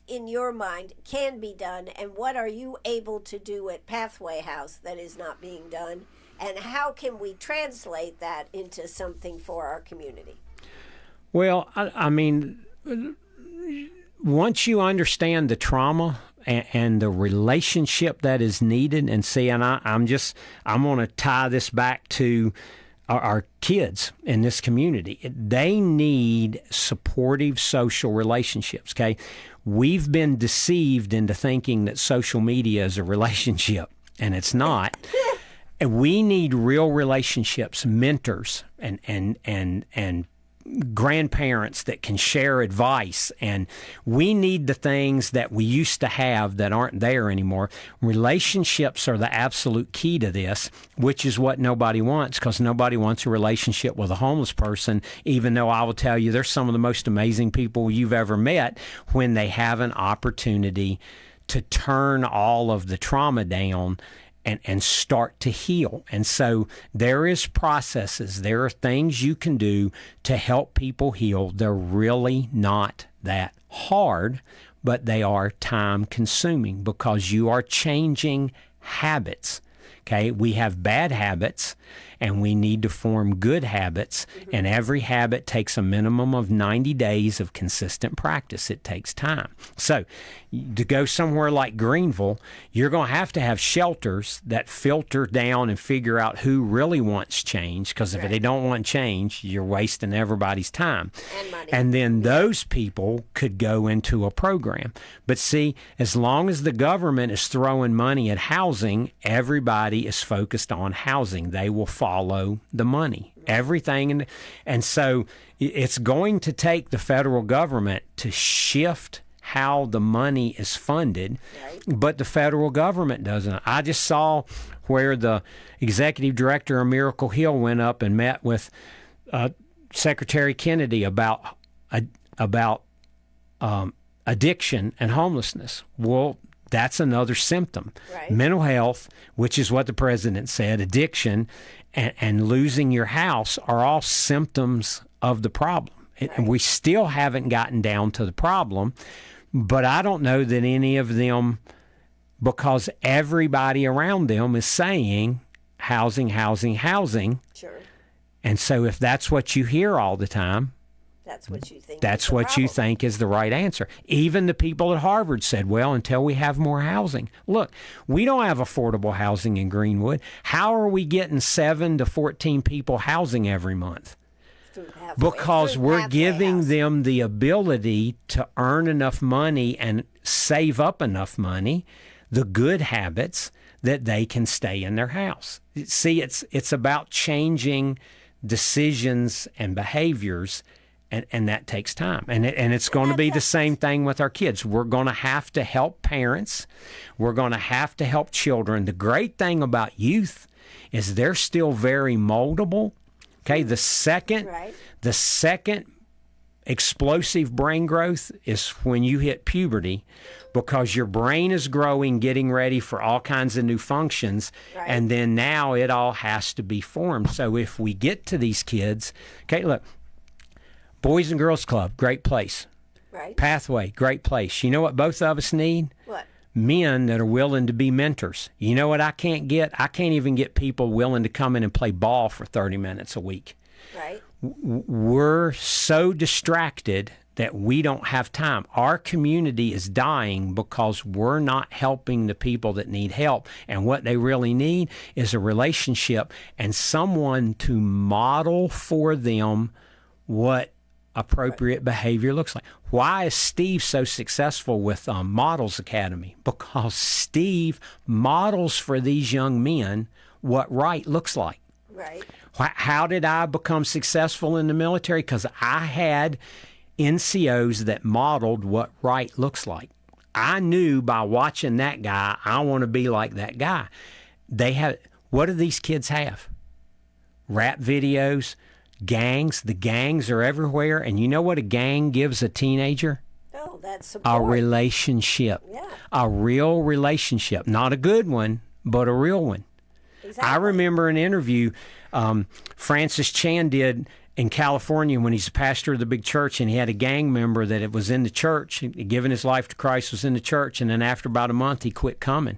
in your mind can be done, and what are you able to do at Pathway House that is not being done, and how can we translate that into something for our community? Well, I mean, once you understand the trauma and the relationship that is needed, and see, and I'm going to tie this back to our kids in this community. They need supportive social relationships, okay? We've been deceived into thinking that social media is a relationship, and it's not. We need real relationships, mentors, and grandparents that can share advice, and we need the things that we used to have that aren't there anymore. Relationships are the absolute key to this, which is what nobody wants, because nobody wants a relationship with a homeless person, even though I will tell you they're some of the most amazing people you've ever met when they have an opportunity to turn all of the trauma down and start to heal. And so there is processes. There are things you can do to help people heal. They're really not that hard, but they are time consuming because you are changing habits. Okay, we have bad habits and we need to form good habits, and every habit takes a minimum of 90 days of consistent practice. It takes time. So to go somewhere like Greenville, you're going to have shelters that filter down and figure out who really wants change, because if they don't want change, you're wasting everybody's time. And money. And then those people could go into a program. But see, as long as the government is throwing money at housing, everybody is focused on housing. They will follow the money, everything. And so it's going to take the federal government to shift how the money is funded, but the federal government doesn't. I just saw where the executive director of Miracle Hill went up and met with Secretary Kennedy about addiction and homelessness. Well, that's another symptom. Right. Mental health, which is what the president said, addiction, and losing your house are all symptoms of the problem. Right. And we still haven't gotten down to the problem, but I don't know that any of them, because everybody around them is saying housing, housing, housing. Sure. And so if that's what you hear all the time, that's what you think. That's what you think is the right answer. Even the people at Harvard said, well, until we have more housing. Look, we don't have affordable housing in Greenwood. How are we getting 7 to 14 people housing every month? Because we're giving them the ability to earn enough money and save up enough money, the good habits, that they can stay in their house. See, it's about changing decisions and behaviors. And that takes time. And it's going to be the same thing with our kids. We're going to have to help parents. We're going to have to help children. The great thing about youth is they're still very moldable. Okay, the second explosive brain growth is when you hit puberty, because your brain is growing, getting ready for all kinds of new functions, and then now it all has to be formed. So if we get to these kids, okay, look, Boys and Girls Club, great place. Right. Pathway, great place. You know what both of us need? What? Men that are willing to be mentors. You know what I can't get? I can't even get people willing to come in and play ball for 30 minutes a week. Right. We're so distracted that we don't have time. Our community is dying because we're not helping the people that need help. And what they really need is a relationship and someone to model for them what appropriate behavior looks like. Why is Steve so successful with Models Academy? Because Steve models for these young men what right looks like. Right. How did I become successful in the military? Because I had NCOs that modeled what right looks like. I knew by watching that guy, I want to be like that guy. What do these kids have? Rap videos, gangs. The gangs are everywhere. And you know what a gang gives a teenager? Oh, that's support. A relationship. Yeah. A real relationship. Not a good one, but a real one. Exactly. I remember an interview Francis Chan did in California when he's a pastor of the big church, and he had a gang member that it was in the church, given his life to Christ, was in the church, and then after about a month, he quit coming.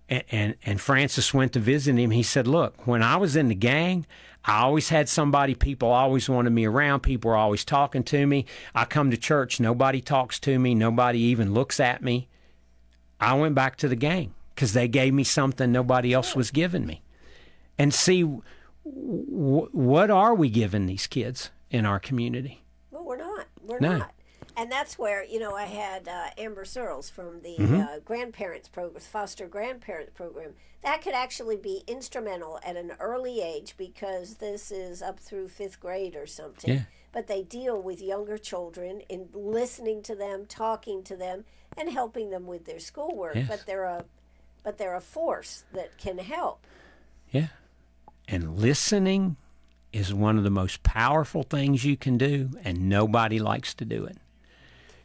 And Francis went to visit him. He said, look, when I was in the gang, I always had somebody, people always wanted me around, people were always talking to me. I come to church, nobody talks to me, nobody even looks at me. I went back to the gang because they gave me something nobody else was giving me. And see, what are we giving these kids in our community? Well, we're not. We're No. not. And that's where, I had Amber Searles from the grandparents program, foster grandparent program. That could actually be instrumental at an early age because this is up through 5th grade or something. Yeah. But they deal with younger children in listening to them, talking to them, and helping them with their schoolwork. Yes. But they're a force that can help. Yeah. And listening is one of the most powerful things you can do, and nobody likes to do it.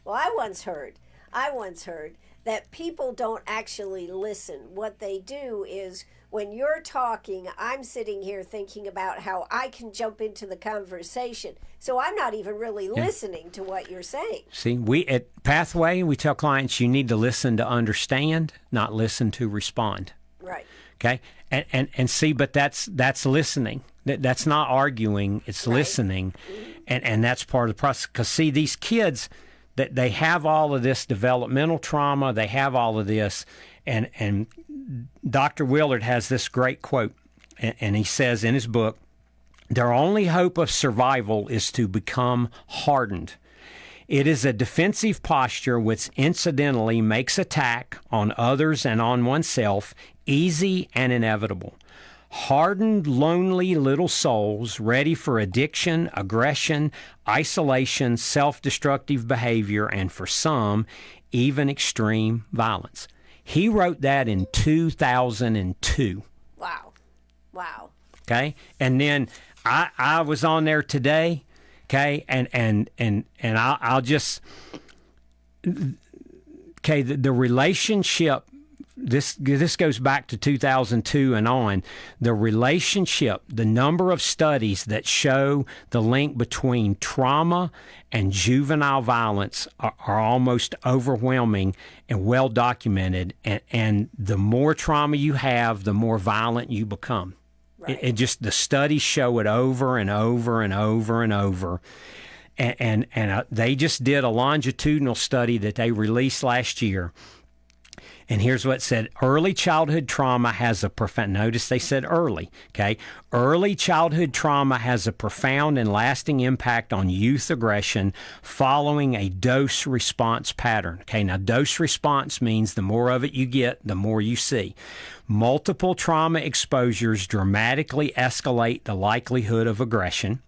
Well, I once heard that people don't actually listen. What they do is when you're talking, I'm sitting here thinking about how I can jump into the conversation. So I'm not even really listening to what you're saying. See, we at Pathway, we tell clients you need to listen to understand, not listen to respond. Right. Okay? And see, but that's listening. That's not arguing, it's listening. And that's part of the process. Because see, these kids, that they have all of this developmental trauma, they have all of this, and Dr. Willard has this great quote, and he says in his book, their only hope of survival is to become hardened. It is a defensive posture which incidentally makes attack on others and on oneself easy and inevitable. Hardened, lonely little souls ready for addiction, aggression, isolation, self-destructive behavior, and for some, even extreme violence. He wrote that in 2002. Wow. Okay. And then I was on there today. Okay. And I'll just, okay. The relationship, this goes back to 2002 and on. The relationship, the number of studies that show the link between trauma and juvenile violence are almost overwhelming and well documented. And the more trauma you have, the more violent you become. Right. It just, the studies show it over and over and over and over. And they just did a longitudinal study that they released last year. And here's what it said. Early childhood trauma has a profound, notice they said early, okay? Early childhood trauma has a profound and lasting impact on youth aggression following a dose-response pattern. Okay, now dose-response means the more of it you get, the more you see. Multiple trauma exposures dramatically escalate the likelihood of aggression.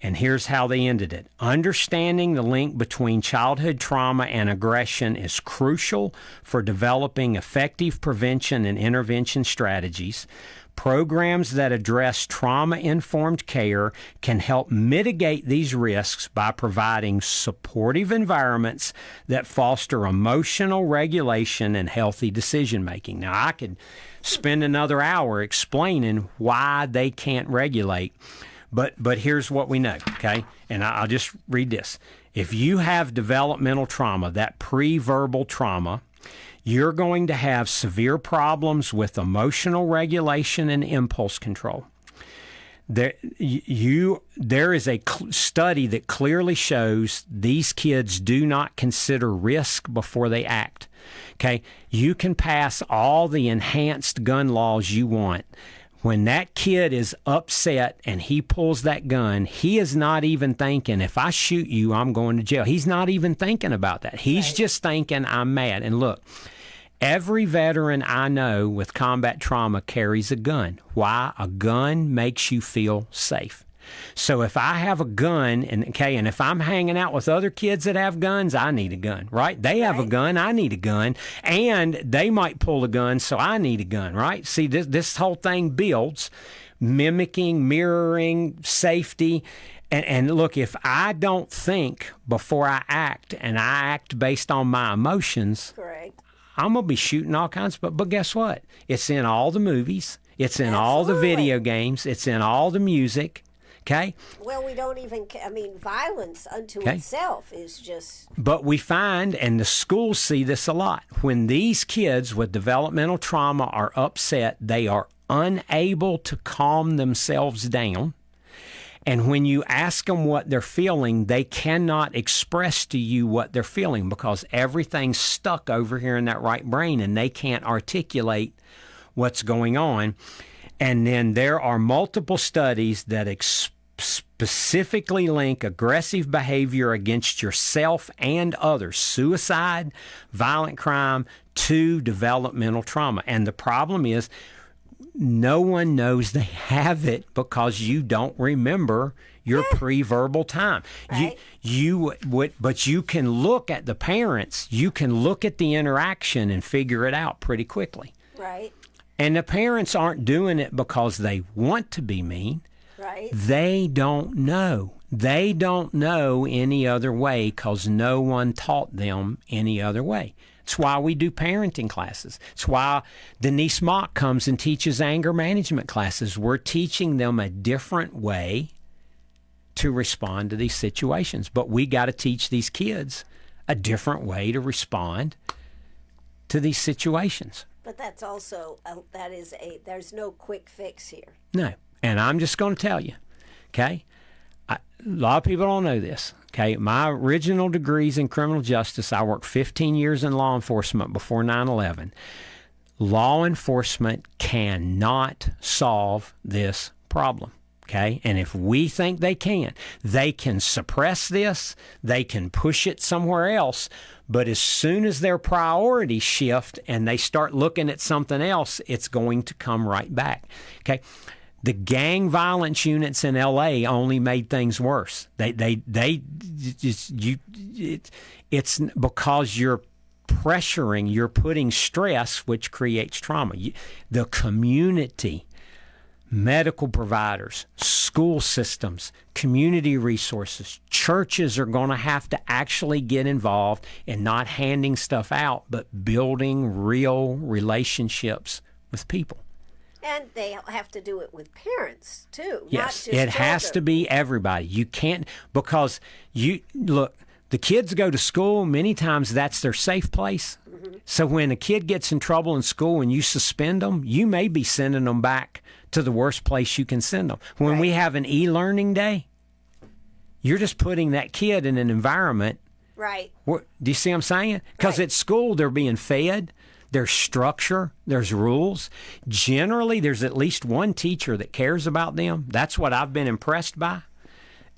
And here's how they ended it. Understanding the link between childhood trauma and aggression is crucial for developing effective prevention and intervention strategies. Programs that address trauma-informed care can help mitigate these risks by providing supportive environments that foster emotional regulation and healthy decision-making. Now, I could spend another hour explaining why they can't regulate. But here's what we know, okay? And I'll just read this. If you have developmental trauma, that pre-verbal trauma, you're going to have severe problems with emotional regulation and impulse control. There is a study that clearly shows these kids do not consider risk before they act, okay? You can pass all the enhanced gun laws you want. When that kid is upset and he pulls that gun, he is not even thinking, if I shoot you, I'm going to jail. He's not even thinking about that. He's just thinking, I'm mad. And look, every veteran I know with combat trauma carries a gun. Why? A gun makes you feel safe. So if I have a gun, and if I'm hanging out with other kids that have guns, I need a gun, right? They have a gun, I need a gun, and they might pull a gun, so I need a gun, right? See, this whole thing builds, mimicking, mirroring, safety. And look, if I don't think before I act, and I act based on my emotions, I'm going to be shooting all kinds of, but guess what? It's in all the movies. It's in all the video games. It's in all the music. Okay. Well, we don't even, violence unto itself is just. But we find, and the schools see this a lot, when these kids with developmental trauma are upset, they are unable to calm themselves down. And when you ask them what they're feeling, they cannot express to you what they're feeling because everything's stuck over here in that right brain and they can't articulate what's going on. And then there are multiple studies that specifically link aggressive behavior against yourself and others, suicide, violent crime, to developmental trauma. And the problem is no one knows they have it because you don't remember your pre-verbal time. Right. But you can look at the parents, you can look at the interaction and figure it out pretty quickly. Right. And the parents aren't doing it because they want to be mean. Right. They don't know. They don't know any other way because no one taught them any other way. It's why we do parenting classes. It's why Denise Mock comes and teaches anger management classes. We're teaching them a different way to respond to these situations. But we got to teach these kids a different way to respond to these situations. But that's also, there's no quick fix here. No. And I'm just going to tell you, okay? A lot of people don't know this, okay? My original degrees in criminal justice, I worked 15 years in law enforcement before 9/11. Law enforcement cannot solve this problem, okay? And if we think they can suppress this, they can push it somewhere else, but as soon as their priorities shift and they start looking at something else, it's going to come right back, okay? The gang violence units in L.A. only made things worse. It's because you're putting stress, which creates trauma. The community medical providers, school systems, community resources, churches are going to have to actually get involved in not handing stuff out, but building real relationships with people. And they have to do it with parents, too. Yes, not just it has to be everybody. You can't, because look, the kids go to school, many times that's their safe place. Mm-hmm. So when a kid gets in trouble in school and you suspend them, you may be sending them back to the worst place you can send them. When we have an e-learning day, you're just putting that kid in an environment. Right. Do you see what I'm saying? Because at school, they're being fed. There's structure. There's rules. Generally, there's at least one teacher that cares about them. That's what I've been impressed by.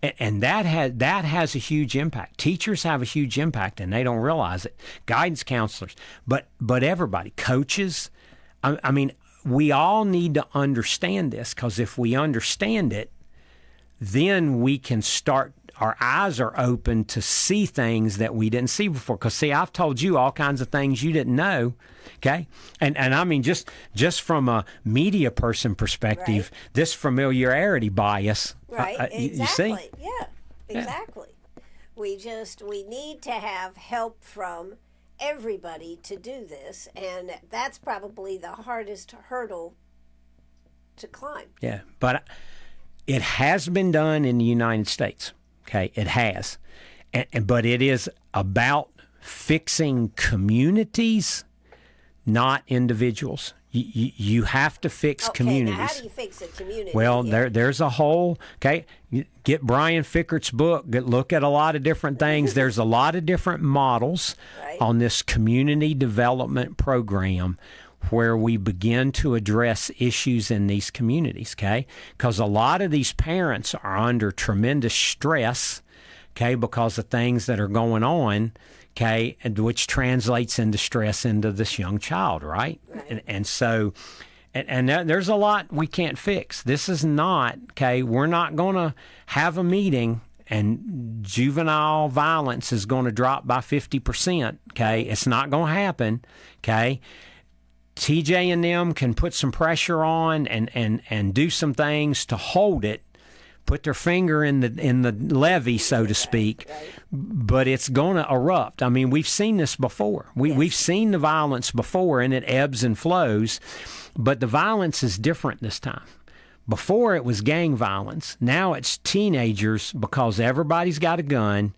And that has a huge impact. Teachers have a huge impact, and they don't realize it. Guidance counselors, but everybody, coaches. I mean, we all need to understand this, because if we understand it, then we can start. Our eyes are open to see things that we didn't see before. Because, see, I've told you all kinds of things you didn't know, okay? And I mean, just from a media person perspective, this familiarity bias. Right, exactly. You see? Yeah, exactly. Yeah. We need to have help from everybody to do this, and that's probably the hardest hurdle to climb. Yeah, but it has been done in the United States. Okay, it has. But it is about fixing communities, not individuals. You have to fix communities. Now how do you fix a community? Well, there's a whole, get Brian Fickert's book, look at a lot of different things. There's a lot of different models on this community development program where we begin to address issues in these communities, okay? Because a lot of these parents are under tremendous stress, okay, because of things that are going on, okay, which translates into stress into this young child, right? And so, and there's a lot we can't fix. This is not, okay, we're not going to have a meeting and juvenile violence is going to drop by 50%, okay? It's not going to happen, okay? TJ and them can put some pressure on and do some things to hold it, put their finger in the levee, so to speak, but it's going to erupt. I mean, we've seen this before. We've seen the violence before, and it ebbs and flows, but the violence is different this time. Before it was gang violence. Now it's teenagers, because everybody's got a gun.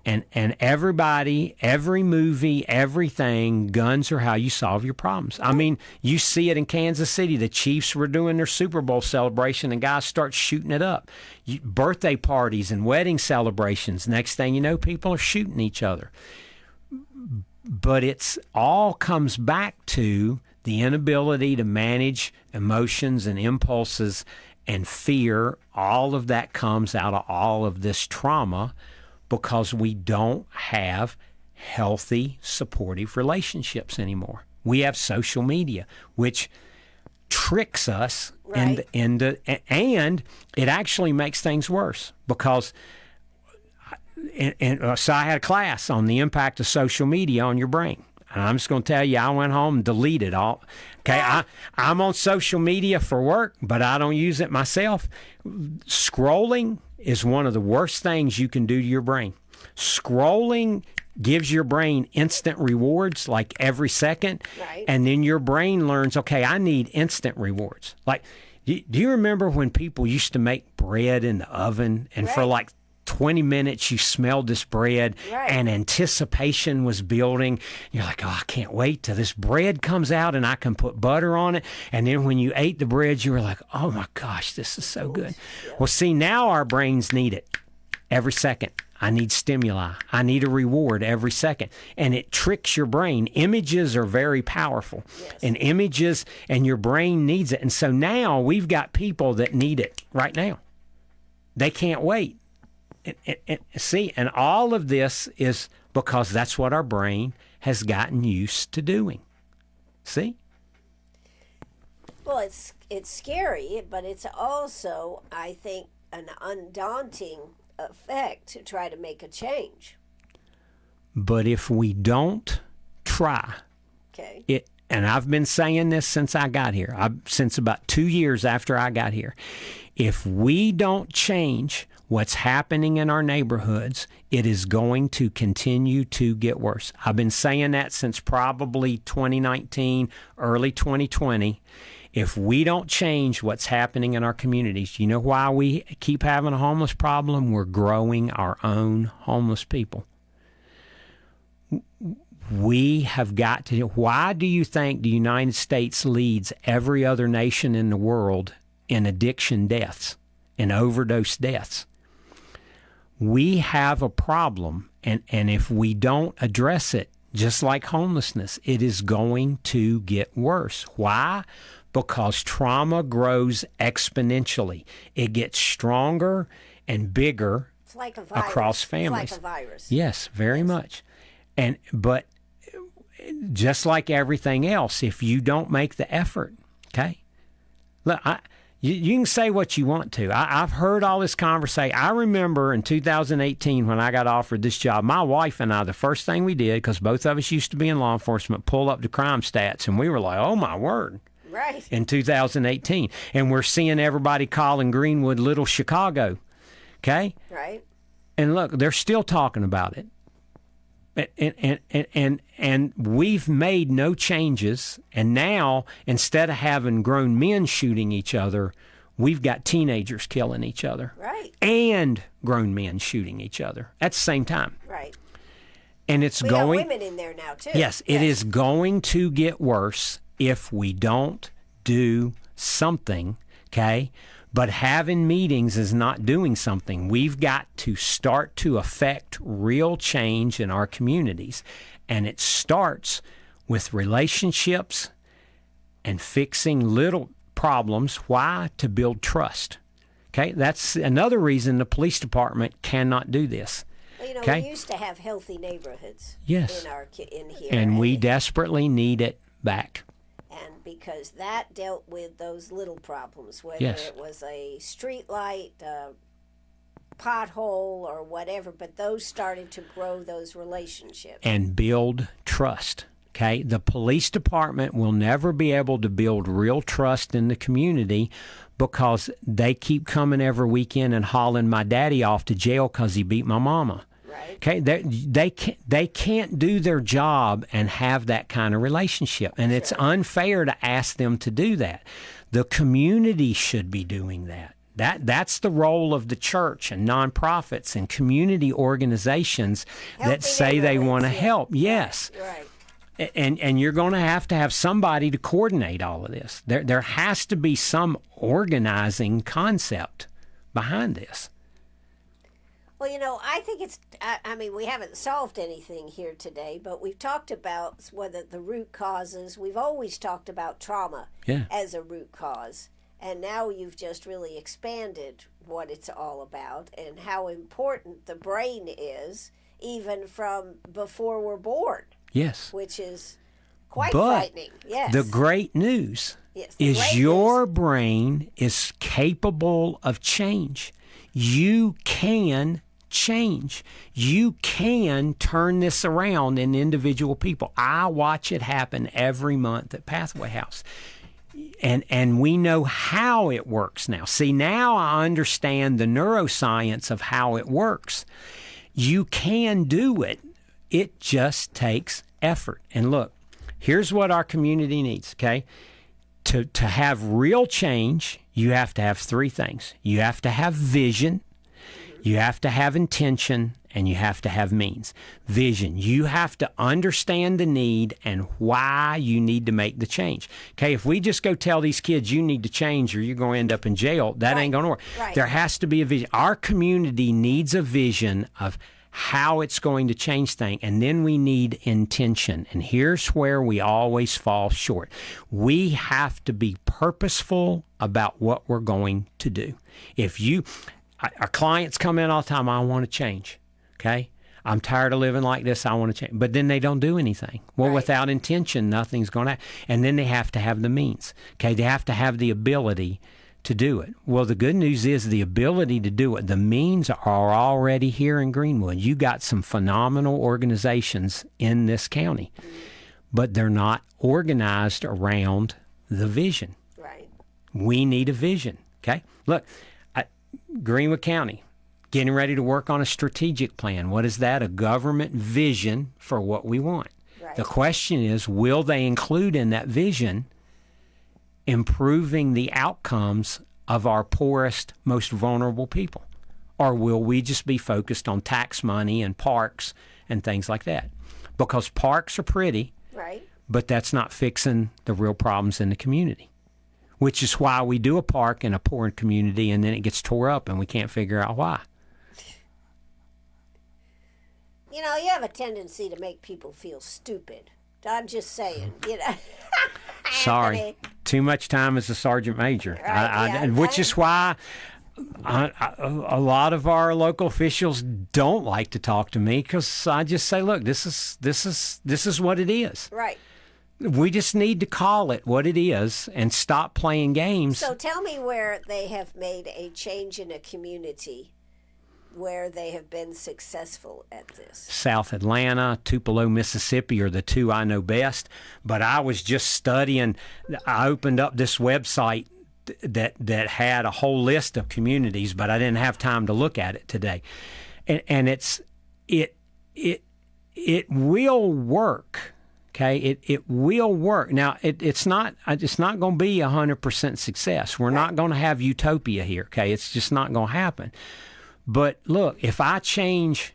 And everybody, every movie, everything, guns are how you solve your problems. I mean, you see it in Kansas City. The Chiefs were doing their Super Bowl celebration, and guys start shooting it up. Birthday parties and wedding celebrations. Next thing you know, people are shooting each other. But it's all comes back to the inability to manage emotions and impulses and fear. All of that comes out of all of this trauma, because we don't have healthy, supportive relationships anymore. We have social media, which tricks us into, and it actually makes things worse, because so I had a class on the impact of social media on your brain. And I'm just going to tell you, I went home and deleted all. Okay, I'm on social media for work, but I don't use it myself. Scrolling is one of the worst things you can do to your brain. Scrolling gives your brain instant rewards, like every second. And then your brain learns, okay, I need instant rewards. Like, do you remember when people used to make bread in the oven, and for like 20 minutes you smelled this bread and anticipation was building? You're like, oh, I can't wait till this bread comes out and I can put butter on it. And then when you ate the bread, you were like, oh my gosh, this is so good. Well, see, now our brains need it every second. I need stimuli. I need a reward every second. And it tricks your brain. Images are very powerful. And images, and your brain needs it. And so now we've got people that need it right now. They can't wait. And all of this is because that's what our brain has gotten used to doing. See? Well, it's scary, but it's also, I think, an undaunting effect to try to make a change. But if we don't try, and I've been saying this since I got here, since about 2 years after I got here, if we don't change what's happening in our neighborhoods, it is going to continue to get worse. I've been saying that since probably 2019, early 2020. If we don't change what's happening in our communities, you know why we keep having a homeless problem? We're growing our own homeless people. We have got to. Why do you think the United States leads every other nation in the world in addiction deaths and overdose deaths? We have a problem, and if we don't address it, just like homelessness, it is going to get worse. Why? Because trauma grows exponentially. It gets stronger and bigger across families. It's like a virus. Yes, very much. But just like everything else, if you don't make the effort, okay? Look, you can say what you want to. I've heard all this conversation. I remember in 2018 when I got offered this job, my wife and I, the first thing we did, because both of us used to be in law enforcement, pull up the crime stats, and we were like, oh, my word. Right. In 2018. And we're seeing everybody calling Greenwood Little Chicago, okay? Right. And look, they're still talking about it. And we've made no changes, and now instead of having grown men shooting each other, we've got teenagers killing each other. Right. And grown men shooting each other at the same time. Right. And it's we going. got women in there now too. Yes, it is going to get worse if we don't do something. Okay. But having meetings is not doing something. We've got to start to affect real change in our communities. And it starts with relationships and fixing little problems. Why? To build trust. Okay, that's another reason the police department cannot do this. Well, you know, okay? We used to have healthy neighborhoods yes. in here. And we desperately need it back. And because that dealt with those little problems, whether yes. it was a street light, a pothole, or whatever, but those started to grow those relationships. And build trust. Okay, the police department will never be able to build real trust in the community because they keep coming every weekend and hauling my daddy off to jail because he beat my mama. Right. Okay, they can't do their job and have that kind of relationship, and sure. It's unfair to ask them to do that. The community should be doing that. That's the role of the church and nonprofits and community organizations that say they want to help. Yes. Right. And you're going to have somebody to coordinate all of this. There has to be some organizing concept behind this. Well, you know, I think I mean, we haven't solved anything here today, but we've talked about whether the root causes. We've always talked about trauma as a root cause. And now you've just really expanded what it's all about and how important the brain is, even from before we're born. Yes. Which is quite frightening. Yes. The great news is your brain is capable of change. You can change. You can turn this around in individual people. I watch it happen every month at Pathway House. And we know how it works now. See, now I understand the neuroscience of how it works. You can do it. It just takes effort. And look, here's what our community needs, okay? To have real change, you have to have three things. You have to have vision, you have to have intention, and you have to have means. Vision. You have to understand the need and why you need to make the change. Okay, if we just go tell these kids you need to change or you're going to end up in jail, that ain't going to work. Right. There has to be a vision. Our community needs a vision of how it's going to change things, and then we need intention. And here's where we always fall short. We have to be purposeful about what we're going to do. Our clients come in all the time, I want to change. Okay, I'm tired of living like this. I want to change. But then they don't do anything. Well, without intention, nothing's going to. And then they have to have the means. Okay, they have to have the ability to do it. Well, the good news is the ability to do it. The means are already here in Greenwood. You got some phenomenal organizations in this county. but they're not organized around the vision. Right. We need a vision. Okay. Look, Greenwood County, getting ready to work on a strategic plan. What is that? A government vision for what we want. Right. The question is, will they include in that vision improving the outcomes of our poorest, most vulnerable people? Or will we just be focused on tax money and parks and things like that? Because parks are pretty, Right. but that's not fixing the real problems in the community, which is why we do a park in a poor community and then it gets tore up and we can't figure out why. You know, you have a tendency to make people feel stupid. I'm just saying, you know. Sorry, Anthony. too much time as a sergeant major, Right, which is why a lot of our local officials don't like to talk to me, because I just say, look, this is what it is. Right. We just need to call it what it is and stop playing games. So tell me where they have made a change in a community where they have been successful at this. South Atlanta, Tupelo, Mississippi are the two I know best. But I was just studying. I opened up this website that had a whole list of communities, but I didn't have time to look at it today. And it will work. Okay, it will work. Now it's not going to be 100% success. We're not going to have utopia here. Okay, it's just not going to happen. But look, if I change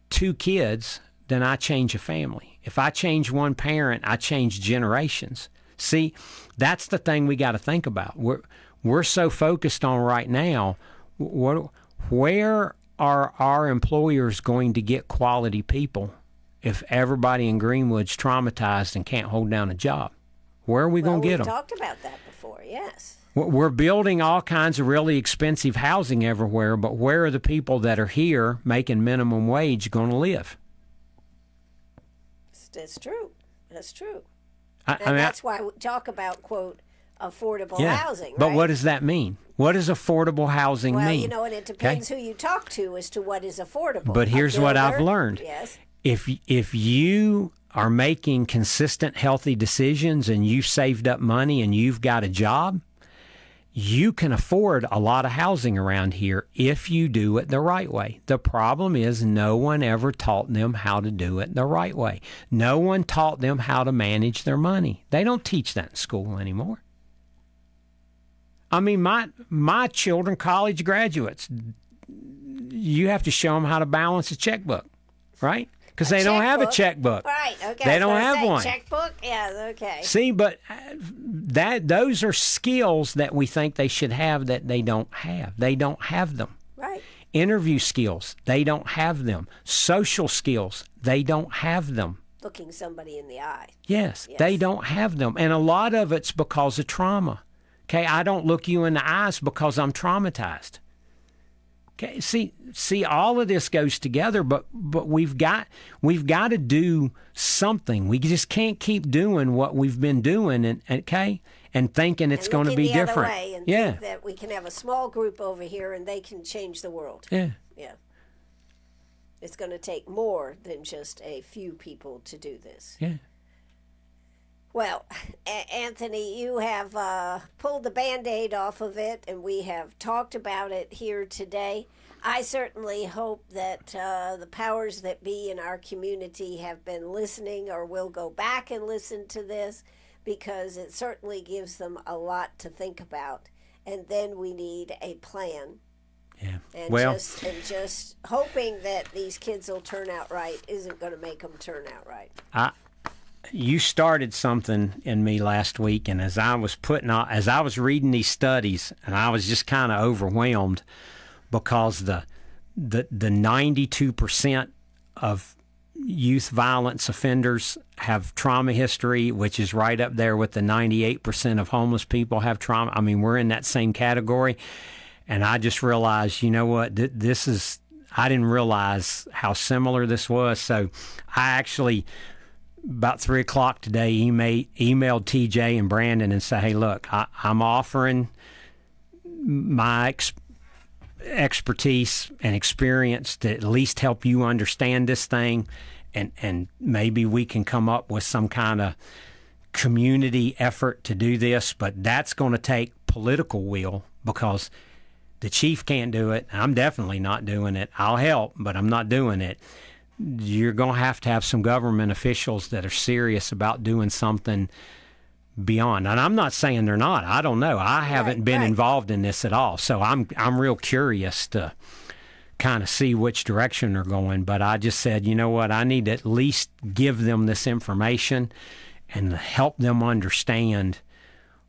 2 kids, then I change a family. If I change one parent, I change generations. See, that's the thing we got to think about. We're so focused on right now, where are our employers going to get quality people if everybody in Greenwood's traumatized and can't hold down a job? Where are we going to get them? We've talked about that before, yes. We're building all kinds of really expensive housing everywhere, but where are the people that are here making minimum wage going to live? That's true. That's true. And that's why we talk about, quote, affordable housing, right? But what does that mean? What does affordable housing mean? Well, you know, and it depends who you talk to as to what is affordable. But here's what I've learned. Yes. If you are making consistent, healthy decisions and you've saved up money and you've got a job, you can afford a lot of housing around here if you do it the right way. The problem is no one ever taught them how to do it the right way. No one taught them how to manage their money. They don't teach that in school anymore. I mean, my children, college graduates, you have to show them how to balance a checkbook, right? Because they don't have a checkbook. Right, okay. They don't have one. Checkbook? Yeah, okay. See, but those are skills that we think they should have that they don't have. They don't have them. Right. Interview skills, they don't have them. Social skills, they don't have them. Looking somebody in the eye. Yes, they don't have them. And a lot of it's because of trauma. Okay, I don't look you in the eyes because I'm traumatized. Okay, see, all of this goes together, but we've got to do something. We just can't keep doing what we've been doing, and thinking it's going to be different. Other way and think that we can have a small group over here and they can change the world. Yeah. It's going to take more than just a few people to do this. Yeah. Well, Anthony, you have pulled the Band-Aid off of it, and we have talked about it here today. I certainly hope that the powers that be in our community have been listening or will go back and listen to this, because it certainly gives them a lot to think about. And then we need a plan. Yeah. And just hoping that these kids will turn out right isn't going to make them turn out right. You started something in me last week, and as I was reading these studies, and I was just kind of overwhelmed because the 92% of youth violence offenders have trauma history, which is right up there with the 98% of homeless people have trauma. I mean, we're in that same category, and I just realized, you know what, I didn't realize how similar this was. So I actually, about 3 o'clock today, emailed TJ and Brandon and said, hey, look, I'm offering my expertise and experience to at least help you understand this thing. and maybe we can come up with some kind of community effort to do this, but that's going to take political will, because the chief can't do it. I'm definitely not doing it. I'll help, but I'm not doing it. You're going to have some government officials that are serious about doing something beyond. And I'm not saying they're not. I don't know. I haven't been involved in this at all. So I'm real curious to kind of see which direction they're going. But I just said, you know what? I need to at least give them this information and help them understand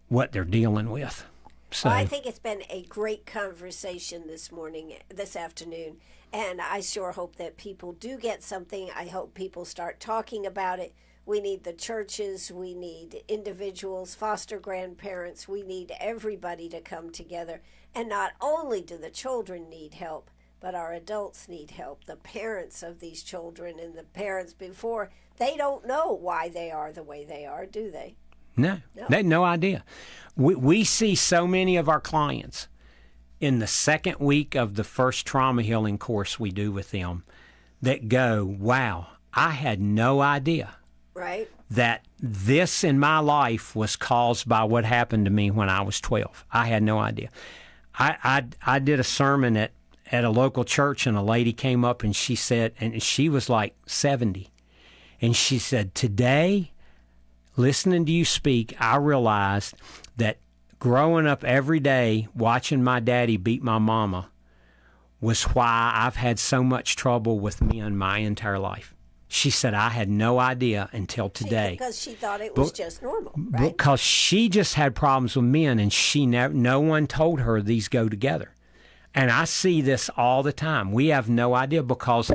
what they're dealing with. So well, I think it's been a great conversation this afternoon, and I sure hope that people do get something. I hope people start talking about it. We need the churches, we need individuals, foster grandparents, we need everybody to come together. And not only do the children need help, but our adults need help. The parents of these children and the parents before, they don't know why they are the way they are, do they? No. They had no idea. We see so many of our clients in the second week of the first trauma healing course we do with them that go, wow, I had no idea that this in my life was caused by what happened to me when I was 12. I had no idea. I did a sermon at a local church, and a lady came up and she said, and she was like 70, and she said, today, listening to you speak, I realized that growing up every day watching my daddy beat my mama was why I've had so much trouble with men my entire life. She said, I had no idea until today. Because she thought it was just normal, right? Because she just had problems with men, and no one told her these go together. And I see this all the time. We have no idea because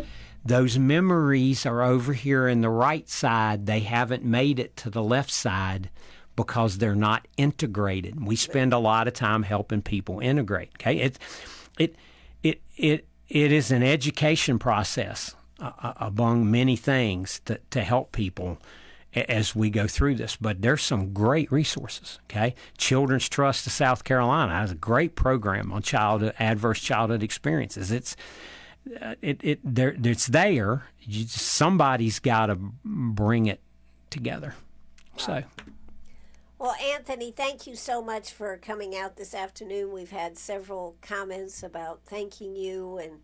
those memories are over here in the right side. They haven't made it to the left side because they're not integrated. We spend a lot of time helping people integrate. Okay, it is an education process among many things to help people as we go through this. But there's some great resources. Okay, Children's Trust of South Carolina has a great program on adverse childhood experiences. It's there. Somebody's got to bring it together. So. Well, Anthony, thank you so much for coming out this afternoon. We've had several comments about thanking you and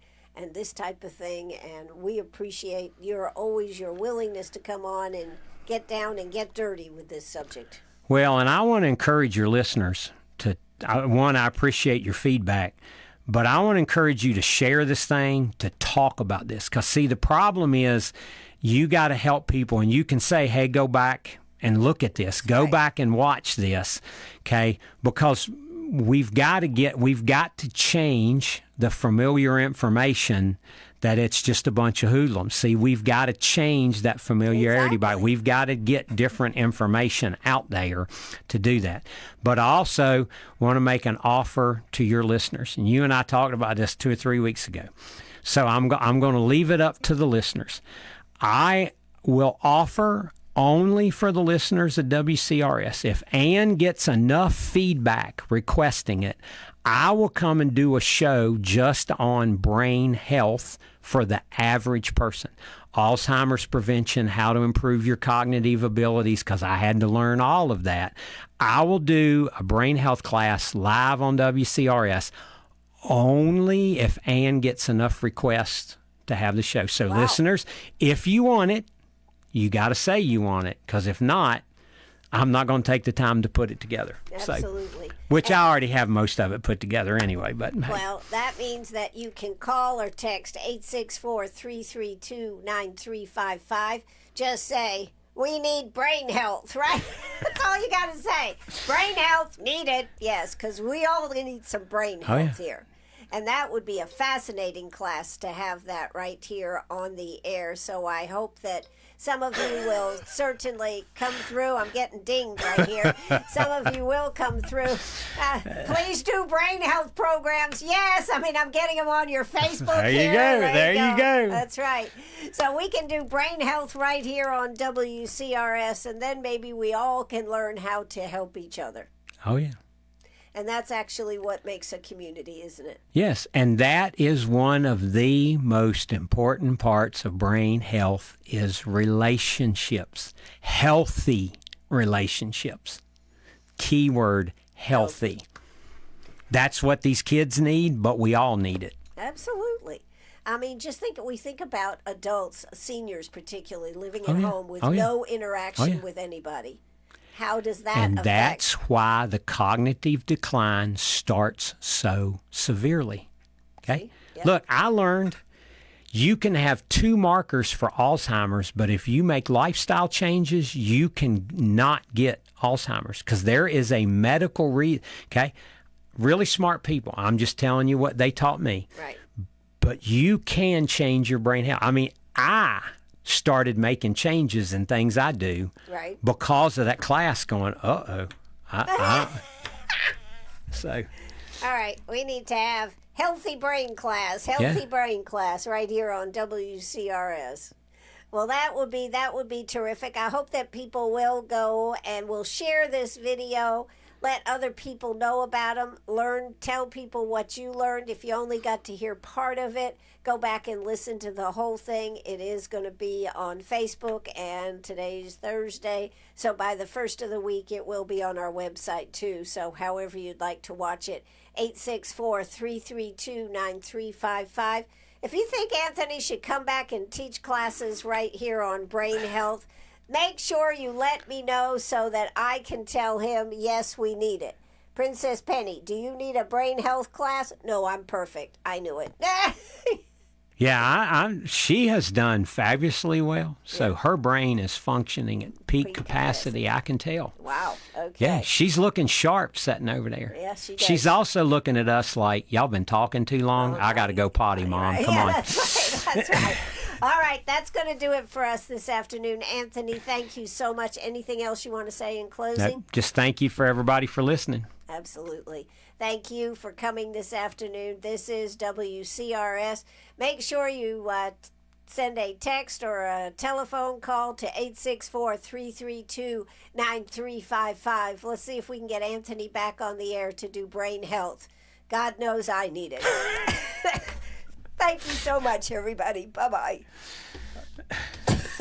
this type of thing, and we appreciate your willingness to come on and get down and get dirty with this subject. Well, and I want to encourage your listeners I appreciate your feedback, but I want to encourage you to share this thing, to talk about this. Because, see, the problem is you got to help people, and you can say, hey, go back and look at this. Go back and watch this, okay? Because we've got to change the familiar information that it's just a bunch of hoodlums. See, we've got to change that familiarity we've got to get different information out there to do that. But I also want to make an offer to your listeners. And you and I talked about this 2 or 3 weeks ago. So I'm going to leave it up to the listeners. I will offer only for the listeners at WCRS. If Ann gets enough feedback requesting it, I will come and do a show just on brain health for the average person. Alzheimer's prevention, how to improve your cognitive abilities, because I had to learn all of that. I will do a brain health class live on WCRS only if Ann gets enough requests to have the show. So listeners, if you want it, you got to say you want it, because if not, I'm not going to take the time to put it together. Absolutely. So, which I already have most of it put together anyway. But well, that means that you can call or text 864-332-9355. Just say, we need brain health, right? That's all you got to say. Brain health needed. Yes, because we all need some brain health here. And that would be a fascinating class to have that right here on the air. So I hope that some of you will certainly come through. I'm getting dinged right here. Some of you will come through. Please do brain health programs. Yes, I'm getting them on your Facebook. There you go. There you go. That's right. So we can do brain health right here on WCRS, and then maybe we all can learn how to help each other. Oh, yeah. And that's actually what makes a community, isn't it? Yes, and that is one of the most important parts of brain health is relationships, healthy relationships. Keyword, healthy. That's what these kids need, but we all need it. Absolutely. I mean, just we think about adults, seniors particularly, living at home with no interaction with anybody. How does that And affect? that's why the cognitive decline starts so severely. Okay? Yep. Look, I learned you can have 2 markers for Alzheimer's, but if you make lifestyle changes, you can not get Alzheimer's because there is a medical reason. Okay? Really smart people. I'm just telling you what they taught me. Right. But you can change your brain health. I mean, I started making changes in things I do because of that class going, So. All right. We need to have healthy brain class right here on WCRS. Well, that would be terrific. I hope that people will go and will share this video. Let other people know about them. Tell people what you learned. If you only got to hear part of it, go back and listen to the whole thing. It is going to be on Facebook, and today's Thursday. So by the first of the week, it will be on our website too. So however you'd like to watch it, 864-332-9355. If you think Anthony should come back and teach classes right here on brain health, make sure you let me know so that I can tell him, yes, we need it. Princess Penny, do you need a brain health class? No, I'm perfect. I knew it. Yeah, she has done fabulously well. So her brain is functioning at peak capacity, I can tell. Wow, okay. Yeah, she's looking sharp sitting over there. Yeah, she does. She's also looking at us like, y'all been talking too long. I got to go potty, Mom. Come on. That's right. All right, that's going to do it for us this afternoon. Anthony, thank you so much. Anything else you want to say in closing? No, just thank you for everybody for listening. Absolutely. Thank you for coming this afternoon. This is WCRS. Make sure you send a text or a telephone call to 864-332-9355. Let's see if we can get Anthony back on the air to do brain health. God knows I need it. Thank you so much, everybody. Bye-bye.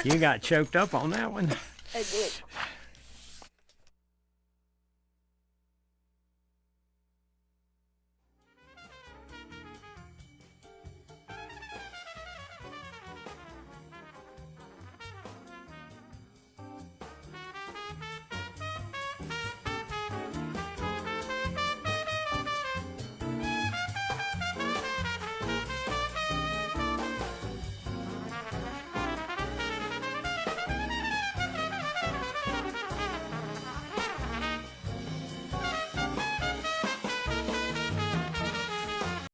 You got choked up on that one. I did.